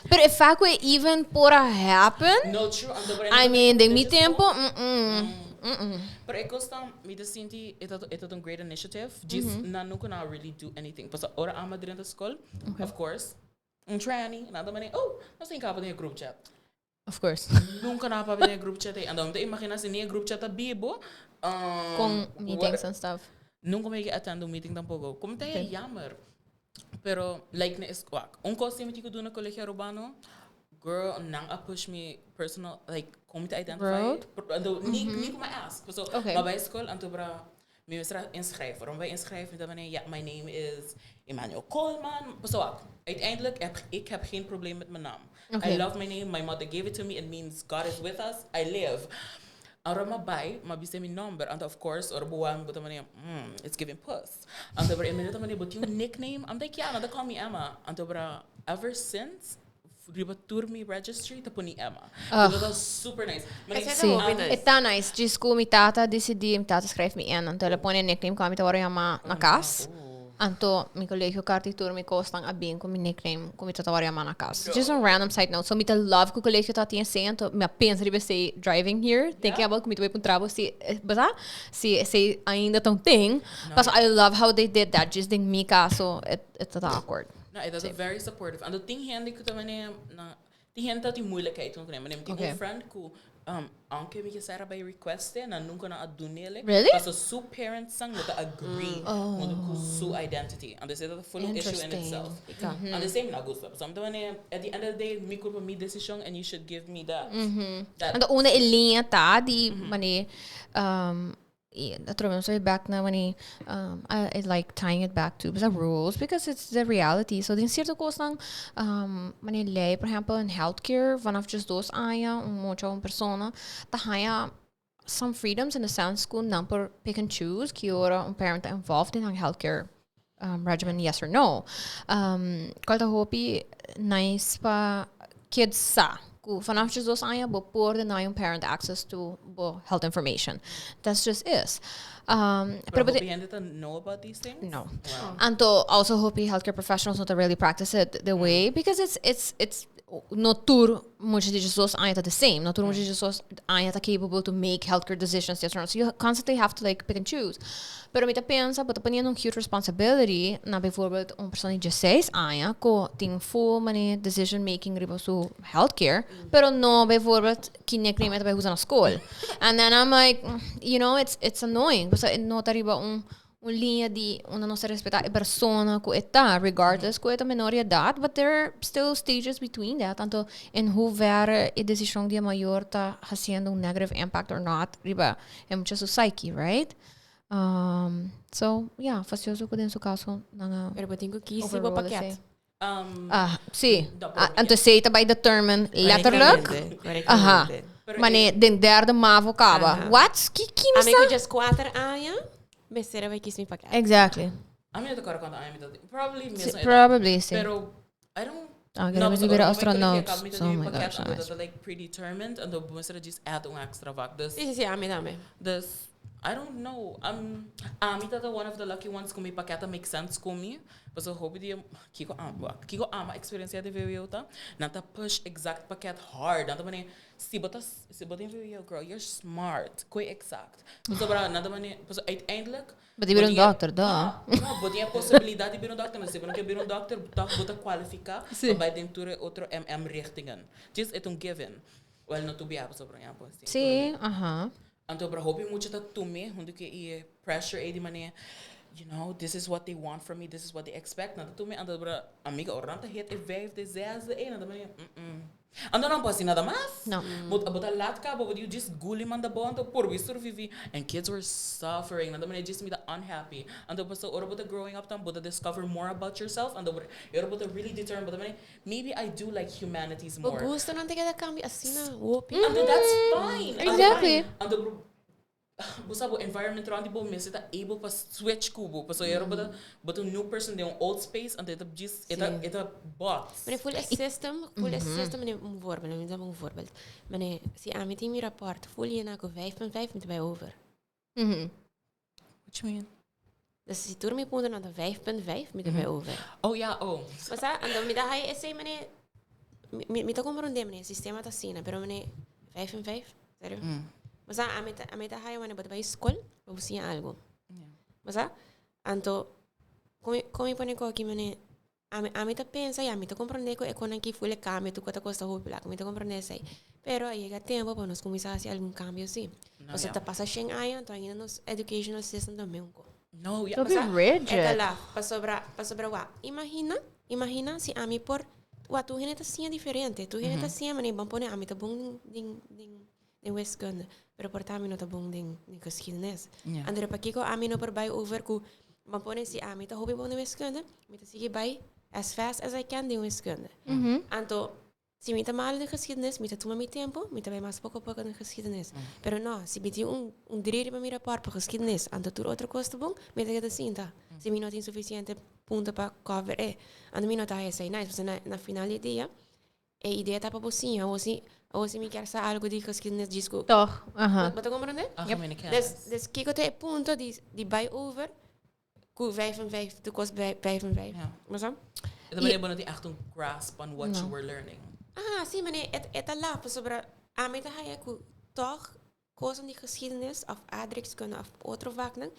but if fact ko even pora happen, no true. I mean, de mi tempo, But it goes down, me the Sinti, it's a great initiative. Just nunca na really do anything. But ora ama dentro da school, of course. Training, nada mani. Oh, nós tem capa de group chat. Of course. Nunca na capa de group chat. And então imagina se nem group chat bibo. Com meetings and stuff. Nunca me attend um meeting tampoco. Como tá jammer. Pero like na escola. Costume que eu do na colegio urbano. Girl, nang push me personal, like, como te identify. Niet kom ask. So, maar bij school, en toen bra, me inschrijven. Waarom wij inschrijven? Dan wanneer, my name is Emmanuel Koolman. Zo, uiteindelijk heb ik geen probleem met mijn naam. I love my name. My mother gave it to me. It means God is with us. I live. Arama bij, maar biste mijn number. And of course, or buwan, but wanneer, it's giving puss. And then, immediately wanneer, but your nickname? I'm like, yeah, they call me Emma. And then, ever since. Riba turmi registry ta puni Emma. Dat was super nice. Het is nice. Dus ko mi tata decidi, mi tata schrijft me in. En toen pone nickname kwam te worden ma na kas. En toen mi collegio karti turmi kostang abin ko mi nickname ko mi tata worden ma na kas. Just a random side note. So mi ta love ko collegio ta tien sen to mi pensa riba say driving here. Thinking about ko mi tuwe pun trabo si ainda tão thing. But I love how they did that. Just ding mi kaso it's awkward. It was very supportive. En dat ding handig dat wanneer die hand dat die moeilijkheid ontnemen. Maar neem die friend ko anke mi kesara by requesten en nunca na adunele. Really? Because so parents sang that agree on the so identity. And they say that's a full issue in itself. And the same na gusto. So wanneer at the end of the day mi ko mi decision and you should give me that. En de una linha ta di mane so back now when I like tying it back to the rules because it's the reality. So din cierto cosa mani lei, por ejemplo, in healthcare, vanaf just dos aya mucha persona ta some freedoms in the sound school number pick and choose que ora parent involved in healthcare regimen, yes or no. Qual hopi nice pa kids sa vanaf je zoals anja beporde na yung parent access to health information. That's just is. Pero hope you to know about these things? No. Wow. And to also hope healthcare professionals not to really practice it the way, because it's not tur much just anya the same. Not tur much just anya capable to make healthcare decisions. So you constantly have to like pick and choose. Pero mita pensa, but opinion on huge responsibility na bijvoorbeeld een persoon die 16 anya ko ting full money decision making riba su healthcare, pero no bijvoorbeeld kinek nemen bij hoe ze naar school. And then I'm like, you know, it's annoying. Basta nota riba un linha di una non si respetta a persona com età, regardless com età menor idade, but there are still stages between that. Tanto en hoeverre a decisão de maior está haciendo un negative impact or not, riba, é mucha su psyche, right? So, yeah, facioso ko din su caso ng Pero bating ko kisi ba pakket? Sim. Anto sei by determine letterlijk. Aha. Maar den derde mavo kaba. What? Kiki misa? Amigo just 4 anja. Bestera vai kisi mi pakket. Exactly. I'm not the conta I'm probably Probably sim. Pero I don't Agora we weer astronauts. So my gosh. Dat like predetermined en dan moest er just add een extra vak. Dus Sim, ame. Dus I don't know. That one of the lucky ones kung may paketa make sense kumi. But so hope di kiko ama experience de videota. Nata push exact paket hard. Nata mani si botas video girl, you're smart. Koi exact. So bra nata mani so uiteindelijk Maar die wil een dokter, da. No, but die possibilidad de bir een dokter, mas se não quer bir een dokter, tak bota qualifica, bij den tour outro MM richtingen. Just it given. Well, not to be able to bring up. Sim, aha. Anto bra hope muito dat tu me, onde que e pressure e de maneira, you know, this is what they want from me, this is what they expect. Nada tu me, anto bra amiga oranta het e 5 de 6 de 1, nada maneira. Ando não posso nada mais. No. But a lot ka, but you just guli man da bond por we survive and kids were suffering. Nada maneira just me da unhappy. Ando paso ora but growing up tam, but discover more about yourself and ora but really determine, but maybe I do like humanities more. O gusto não tem que cambia assim na whoop. And that's fine. Exactly. And busabo environment around the boom is able to switch kubo. So you're but a new person they on old space and it just it a box. Maar full system meneer een voorbeeld. Meneer si amity mi rapport full je na ko 5.5 met bij over. What you mean? Dus si toer mi punten naar de 5.5 met bij over. Oh ja, oh. Maar sa en dan mi da hij essay meneer mi to comprende meneer sistema ta sina, pero meneer 5.5. Sério? Mas a meta hai mana bota escola, vou sim algo. Mas anto como pone ko aqui mane a meta pensa e a meta compreender que é quando aqui foi o cambio tu quanta costa roupa lá, a meta compreender sei. Pero aí chega tempo para nós começar a fazer algum cambio sim. Você tá passa sem aí, então ainda nos educational system também um. No, yeah. So be rigid. É lá, para sobra wa. Imagina se a mim por wa tu hene tá sim diferente. Tu hene tá sim, mane bom pone a meta bom ding wiskunde. Pero portar mi nota bom ding geschiedenis. Andere pakiko a mi no per bij over ku maar pone si a mi ta hobby bom wiskunde, mi ta sige bij as fast as I can ding wiskunde. Anto si mi ta mal de geschiedenis, mi ta toma mi tempo, mi ta bij mas poco de geschiedenis. Pero no, si biti un drie bij mi rapport per geschiedenis, anto tur outra costa bom, mi ta geta sinta. Si mi not insuficiente punto pa cover anto mi nota é sei nice, na final dia e ideia tá pa bocinha, ou se me quer sa algo de geschiedenis disco. Toch, aha. Wat compreende? Yep. Dus kijk het punto die bij over ku 55 de kost bij 55. Ja. Maar zo? Dat ben je niet echt een grasp on what you were learning. Sim, meneer, het laat sobre a meta hij ku toch kozen die geschiedenis of aardrijkskunde of otro vaknen.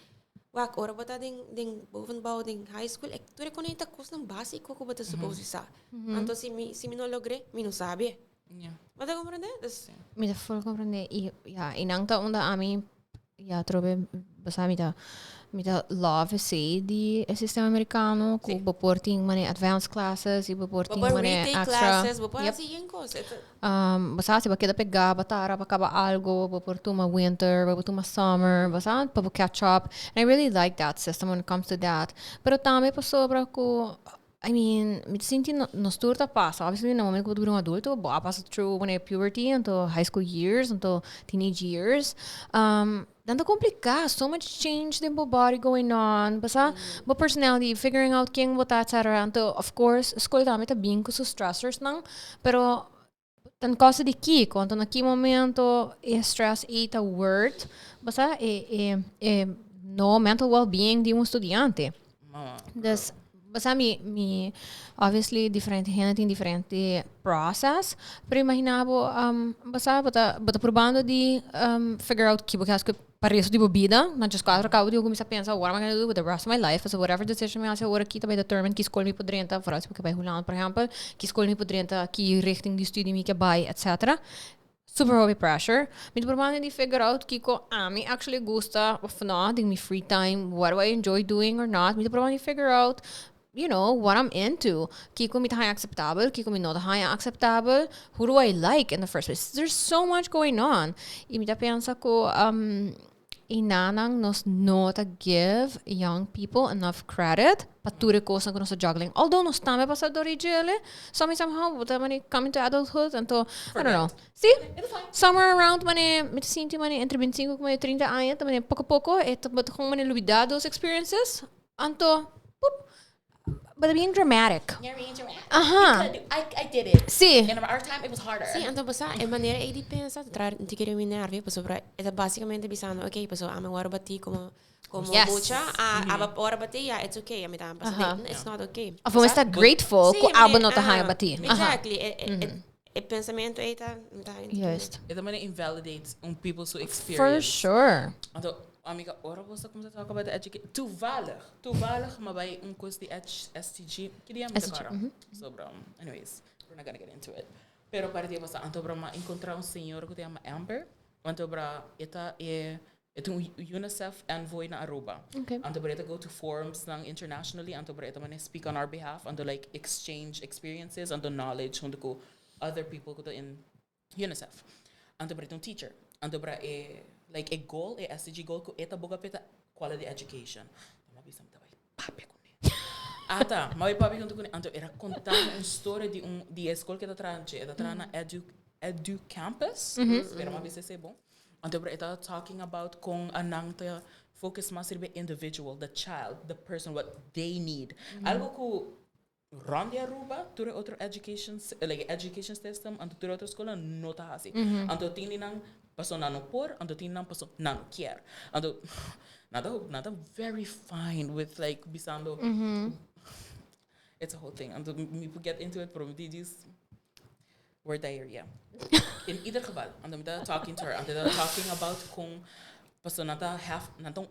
Wak ora bota ding bovenbouw ding high school. Ik toen ik kon niet kost een basis koko bota supposi sa. Anto si mi no logre, mi no sabe. Ja. Wat dat comprende? Dus Mi da full comprende. Ja, inangta onda ami ja trobe basa mi da love say di sistema americano ku beporting mane advanced classes e beporting mane extra classes, bopor si yen coisa. basa si bakeda pega batara pakaba algo beportuma winter beportuma summer basa pa catch up, and I really like that system when it comes to that. Pero tame pa sobra ku I mean, me sinti no sturta passa. Obviously, no momento que eu um adulto, I pass through when I puberty, until high school years, until teenage years. Tanto complicar, so much change in my body going on. Basta, my personality, figuring out quem botar, etc. Então, of course, escola também tá bem com os stressors, não? Pero, tan cosa di Kiko, então naquele momento stress eita word, basta no mental well-being de estudante. Dus basta mi obviously diferente gente in diferente process, pero imaginavo basta bata probando de figure out que porque para isso de bebida, not just quatro acabo de eu começar a pensar what am I going to do with the rest of my life, so whatever decision eu agora aqui também determine que escolha me poderia entrar, por exemplo, que vai rolando, por exemplo, que escolha me poderia entrar, que richting de estudo me que vai, etc. Super heavy pressure. Met probando de figure out que me actually gusta of not, in my free time, what do I enjoy doing or not. Met probando de figure out what I'm into. Kiko me tahay acceptable, Kiko me not tahay acceptable. Who do I like in the first place? There's so much going on. E me pensa ko inanang nos not give young people enough credit pature coisa que nós juggling. Although nos também passa do rigele, somehow but when coming to adulthood and to I don't know. See? Somewhere around me sinto entre 25 e 30 anos, também pouco com lubidados experiences. Anto but being dramatic. You're being dramatic. I did it. Sí. In our time, it was harder. Sí, então, a maneira de pensar, não te quero me nerve, é basicamente pensando, ok, a minha hora bati como mucha, a hora bati, it's okay, a minha it's not okay. Of we está grateful que abo não tá high bati. Exactly. O pensamento é tá. Just. It também invalidates people's experience. For sure. Então, amiga, ora você começa a talk about the education. Toevallig, maar bij course die STG, queria me tocar. So, bro, anyways, we're not gonna get into it. Pero para ti você, então, bro, encontrar senhor que se chama Amber, então, bro, esta é UNICEF envoy na Aruba. Okay. Então, bro, go to forums internationally, então, bro, esta speak on our behalf, and like exchange experiences and the knowledge, and go other people in UNICEF. Então, bro, teacher, então, bro, like a goal, a SDG goal, ko eta boga peta quality education. Mabisa mta vai papi kuni. Ata, mai papi kuni anto era contando uma história de escola que tá tranje, tá trana edu campus. Espera mabisa se bom. Anto era talking about com anang ta focus mas be individual, the child, the person, what they need. Algo ko Ronde Aruba, ture outro education system, anto ture outra escola não tá assim. Anto tini nang paso nano por, ando tinang paso nano kier. Ando nada very fine with like bisando. It's a whole thing. And we get into it, but we're there, yeah. In either geval, and I'm talking to her, and they're talking about kung paso nata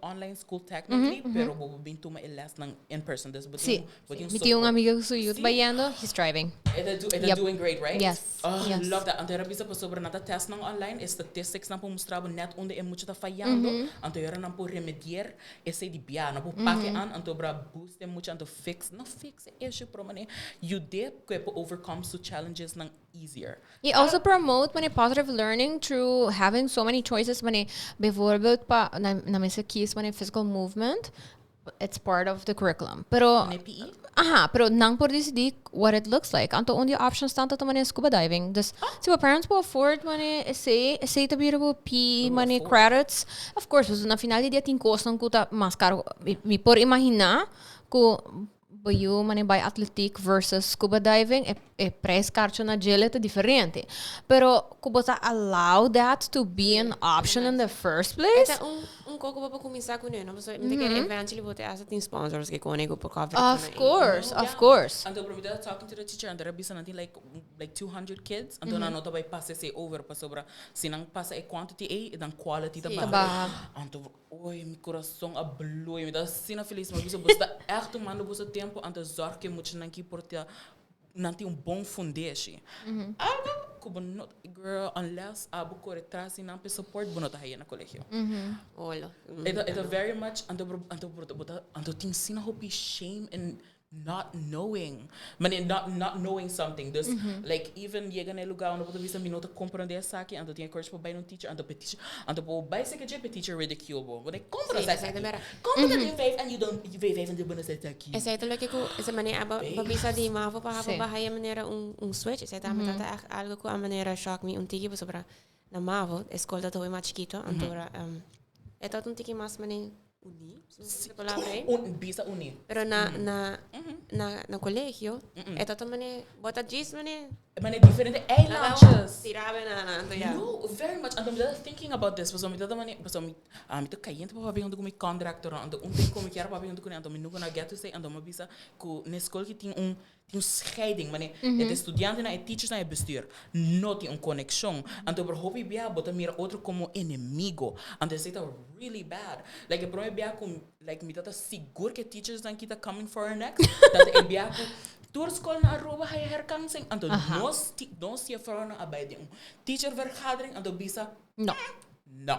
online school technically, pero bobo bin tuma ilas ng in person. Sí. Miti yung amigo ko suyo bayando, he's driving. It's doing great, right? Yes. Oh, yes. Love that. Ang bisa pa sobre nata test ng online, statistics na po mostraba net onde é muito tá falhando. Anto era na po remediar esse de bia, na po pakean, anto bra boost é muito, anto fix issue pro mane you did que po overcome so challenges ng easier. It also promote positive learning through having so many choices. Bijvoorbeeld pa na mesa kies physical movement. It's part of the curriculum. Pero pero nang por decidir what it looks like. Anto only options tanto to scuba diving. Dus si parents will afford say to beautiful P credits. Of course, na final dia tin costam kuta mas caro. Mi por imaginar ko you by athletic versus scuba diving e price caro na Gillette é diferente. Pero kubota allow that to be an option in the first place? Coco para começar com ele, não você eventually vou ter essa tem sponsors que conego por cover. Of course. And the talking to the teacher and there be something like 200 kids and then another by pass say over pa sobra sinang passa a quantity a dan quality da ba. Anto oi mi coração abloi me dá sina feliz mas você está echt mano você tempo anto zorg que muito nan que por ter nanti bom foundation. Kubo not girl unless abu kore trasi nan pe support bonota haye na colegio. Hola. It very much anto tin sina hopi shame and not knowing not knowing something dus like even je gane lugar onde você visa minuto compreender saque ando tinha course para um teacher ando petit ando po by second teacher ridicule bo você compra essa compra de 5 and you don't you 5 and de bonus aqui essa é tudo que essa maneira para visa de mavo para bahaya maneira switch essa tá muito algo com a maneira shock me tiki sobre na mavo escola tô mais chiquito andora é todo tiki mais maneira uni, essa palavra aí. Bisa uni. Pero na colégio, é totalmente, bota disso, mané. Mas é diferente eilandjes. Tirava na, yeah. No, very much. And I'm thinking about this. Because I'm caindo para papel com meu contractor. And tem como que era papel com ele. And I'm not get to say. And I'm bisa que na escola que tem scheiding. Mas é estudante na, é teachers na, é bestuur. Não tem conexão. And over hobby bia, bota mira outro como inimigo. And they say that really bad. Like eu prometo bia com, like me tata seguro que teachers na kita coming for our next. Dat é bia com door school na Aruba hij herkansing en dan nos je vrouw na abij teacher vergadering en dan bisa no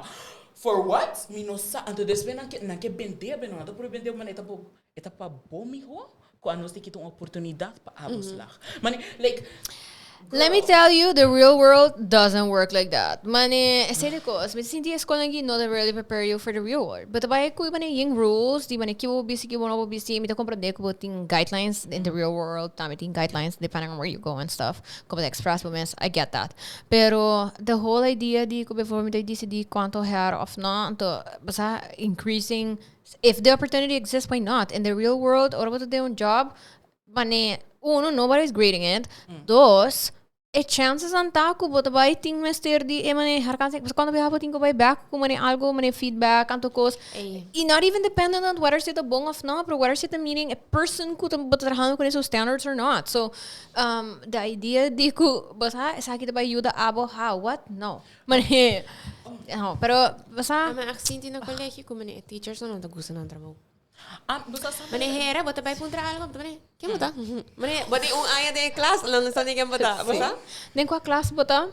for what me no sa en dan desbe na ke bende ben na por bende man eta pa bomi ho ko anos te kita oportunidade pa aboslag man like Let me tell you, the real world doesn't work like that. Mane, sei de coisa, mas sinti a escola aqui não really prepare you for the real world. But vai com mane yung rules, di mane que vou bisi que vou não bisi, me tá compreender que vou tem guidelines in the real world, também tem guidelines depending on where you go and stuff. Como the express moments, I get that. Pero the whole idea de que before me decidi quanto hair off não, então basta increasing. If the opportunity exists, why not? In the real world, or about to do a job, mane uno, nobody's grading it. Dos, chances ang taco, but by ting master di mane harkan se quando behabo ting ko by back ko mane algo mane feedback anto cos not even dependent on whether it's a bong of no, but whether it's a meaning a person ko but trabajando con esos standards or not. So the idea di ko basta sa kita by yuda abo how what no mane no pero basta ama aksinti na colégio ko mane teachers não gusto ng trabaho. Mane hera bota by puntra algo mane que bota mane bota aya de class não só ninguém bota bota nem com a classe bota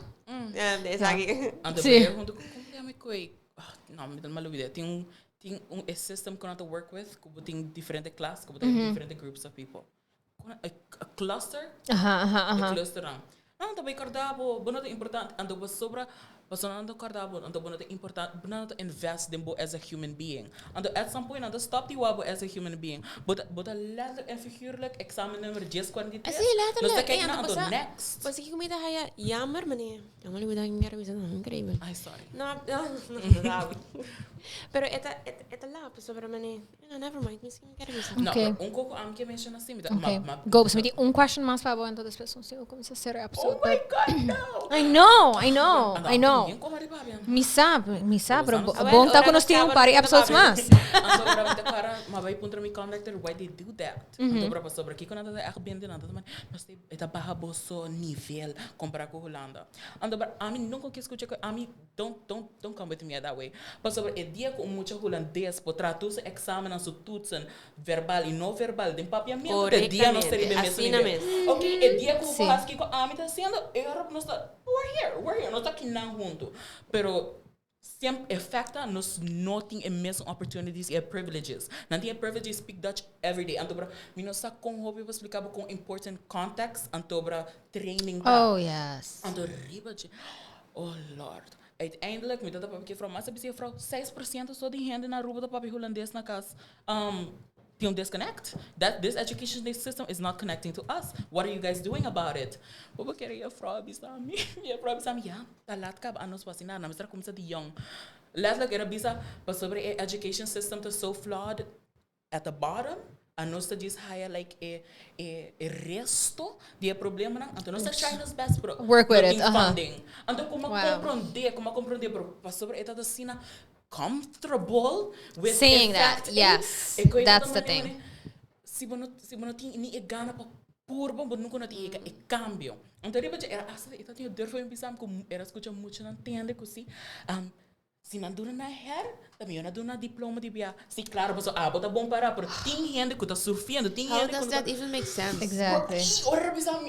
dessa aqui ando bem junto com me coi não me dá malu ideia tem system que eu work with que tem diferente class que tem diferente groups of people a cluster a cluster não também cardabo bonito importante ando sobre Pasando cardabo, ando bonito importante, bonito invest in as a human being. Ando at some point ando stop die wabo as a human being. But letterlijk en figuurlijk examen nummer 10 kwantiteit. Assim letterlijk. Dus dan kijk naar next. Pas ik comida haya jammer meneer. Jammer we dan ngara bisa incrível. Ay sorry. No. Pero eta lá sobre meneer. No, never mind. Misschien ngara bisa. Okay. No, coco am que menciona assim, okay. Go, mas me tem question mais para boa então das pessoas se eu começar a ser episode. Oh my god, no. I know. Me sabe, bom tá quando tem pari episodes mais. Então para mim cara, mas vai puntra me conductor why they do that. Então para sobre aqui quando tá echt bem nada, mas está barra bosso nível comparar com Holanda. Então para a mim nunca quis escutar a mim don't come with me that way. Para sobre o dia com muito holandês por tratar o exame na sua toetsen verbal e não verbal, de papiamento o dia não seria bem mesmo. Ok, o dia com o que a mim está sendo Europe não está we're here, não está aqui não junto. Pero sempre afeta nos não tem as mesmas opportunities e privileges. Não tem privileges speak Dutch every day. Então, me não sabe como hobby você explicar com important context, então training. Oh yes. Então riba de oh Lord. Uiteindelijk met dat papier vrouw, maar ze hebben vrouw 6% só de renda na Aruba do papier holandês na casa. Tem disconnect. That this education system is not connecting to us. What are you guys doing about it? Bobo queria vrouw bisa mi. Minha vrouw bisa mi. Ja, dat laat kab anos vacinar. Na mistra começa de young. Letterlijk era bisa pas sobre a education system to so flawed at the bottom. A nossa diz higher like a resto de problema não. Então nossa China's best pro work with it. Funding. Então como compreender para sobre esta cena comfortable with saying that. Yes, that's the thing. Se não tem nem gana para por bom nunca não tem cambio. Então depois era essa esta tinha durfo empezar com era escutar muito não entende que se se não dura na hair, também não dura na diploma de bia. Se claro, você bota bom para por tem gente que está surfando, tem gente. How does that even make sense? Exactly. Ora bisam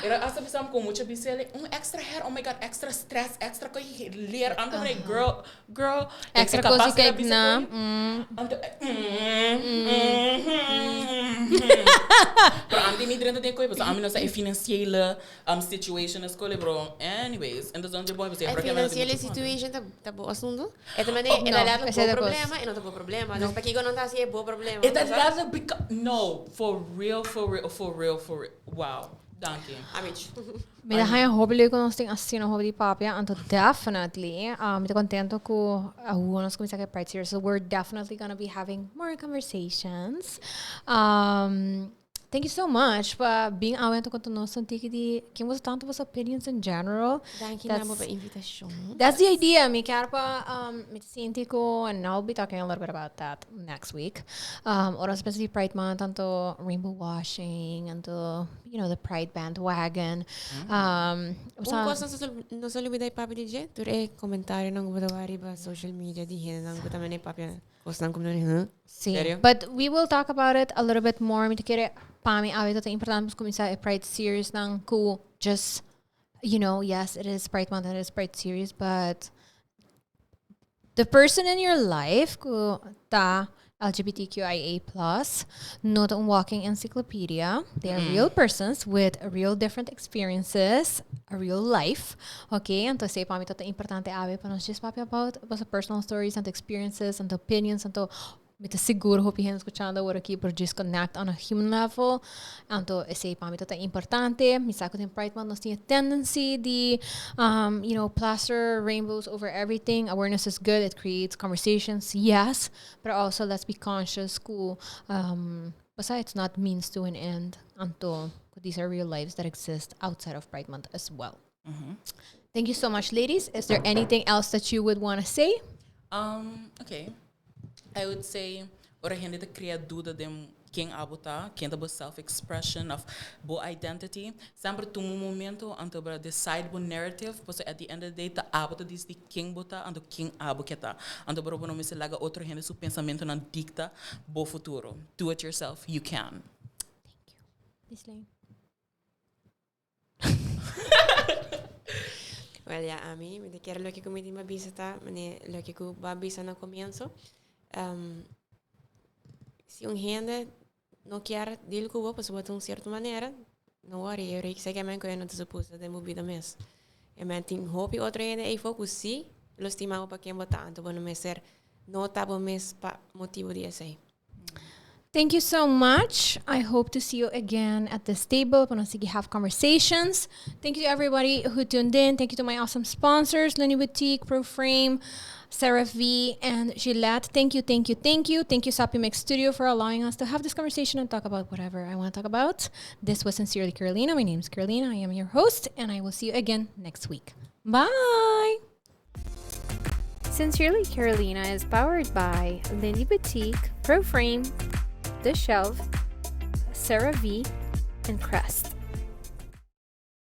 era essa bisam com muita bisele, extra hair, oh my god, extra stress, extra coisa ler, girl, extra coisa que na. Para antes me drendo de coisa, mas a mim não sei financeira situation na escola, bro. Anyways, and the zone de boy você para que financeira situation tá bom assunto. É também é lado bom problema, e não tá bom problema. Não para que não tá assim é bom problema. É lado no, for real. Wow. Dank je. Amici. Me da haya hobby ko nos ting asino hobby papia and definitely me contento ko nos kumisa kay Pride Series, so we're definitely gonna be having more conversations. Thank you so much for being awento ko nos tiki di quem was tanto was opinions in general. Dank je naam op de invitation. That's the idea. Me quero pa me sinti ko, and I'll be talking a little bit about that next week. Or especially Pride Month, tanto rainbow washing, and the Pride bandwagon. No solo bidai papi DJ, ture komentary ng gubadawari ba social media di hin nang gutaman ni papi kostan ko nun See, but we will talk about it a little bit more. Me kere pami awito ta importante mas kumisa a Pride series nang ko just yes, it is Pride Month and it is Pride series, but the person in your life ko ta LGBTQIA plus, not a walking encyclopedia. They are real persons with real different experiences, a real life. Okay, and to say pami to importante ave pa nos just papi about personal stories and experiences and opinions and to Mita siguro hopihin escuchando what aqui por just connect on a human level. Anto esse pamito tá importante. Misako tem Pride Month nos tinha tendency de plaster rainbows over everything. Awareness is good. It creates conversations. Yes, but also let's be conscious. Besides, not means to an end. Anto these are real lives that exist outside of Pride Month as well. Thank you so much, ladies. Is there anything else that you would want to say? Okay. I would say, ora hindi te cria dúvida de quem abuta, quem da self-expression of bo identity. Sempre tu momento anto para decide bo narrative, pois at the end of the day ta abuta dis de quem bota anto quem abu keta. Anto para bo no me se laga outro gente su pensamento nan dicta bo futuro. Do it yourself, you can. Thank you. Lislaine. Well, yeah, a mí me quiero lo que comí mabisa ta, me lo que ku babisa na comienzo. Se gente não quer deal com o pois botar uma certa maneira, não worry, eu sei que eu não te supus de movida mesmo. Eu tenho hope outra gente aí focus se los estimamos para quem botar, então não me ser notável mesmo para motivo de esse. Thank you so much. I hope to see you again at this table. Panasigi have conversations. Thank you to everybody who tuned in. Thank you to my awesome sponsors, Lindy Boutique, Proframe, CeraVe, and Gillette. Thank you, thank you, thank you. Thank you, Sopi Mix Studio, for allowing us to have this conversation and talk about whatever I want to talk about. This was Sincerely Carolina. My name is Carolina. I am your host, and I will see you again next week. Bye! Sincerely Carolina is powered by Lindy Boutique, Proframe, The Shelf, CeraVe, and Crest.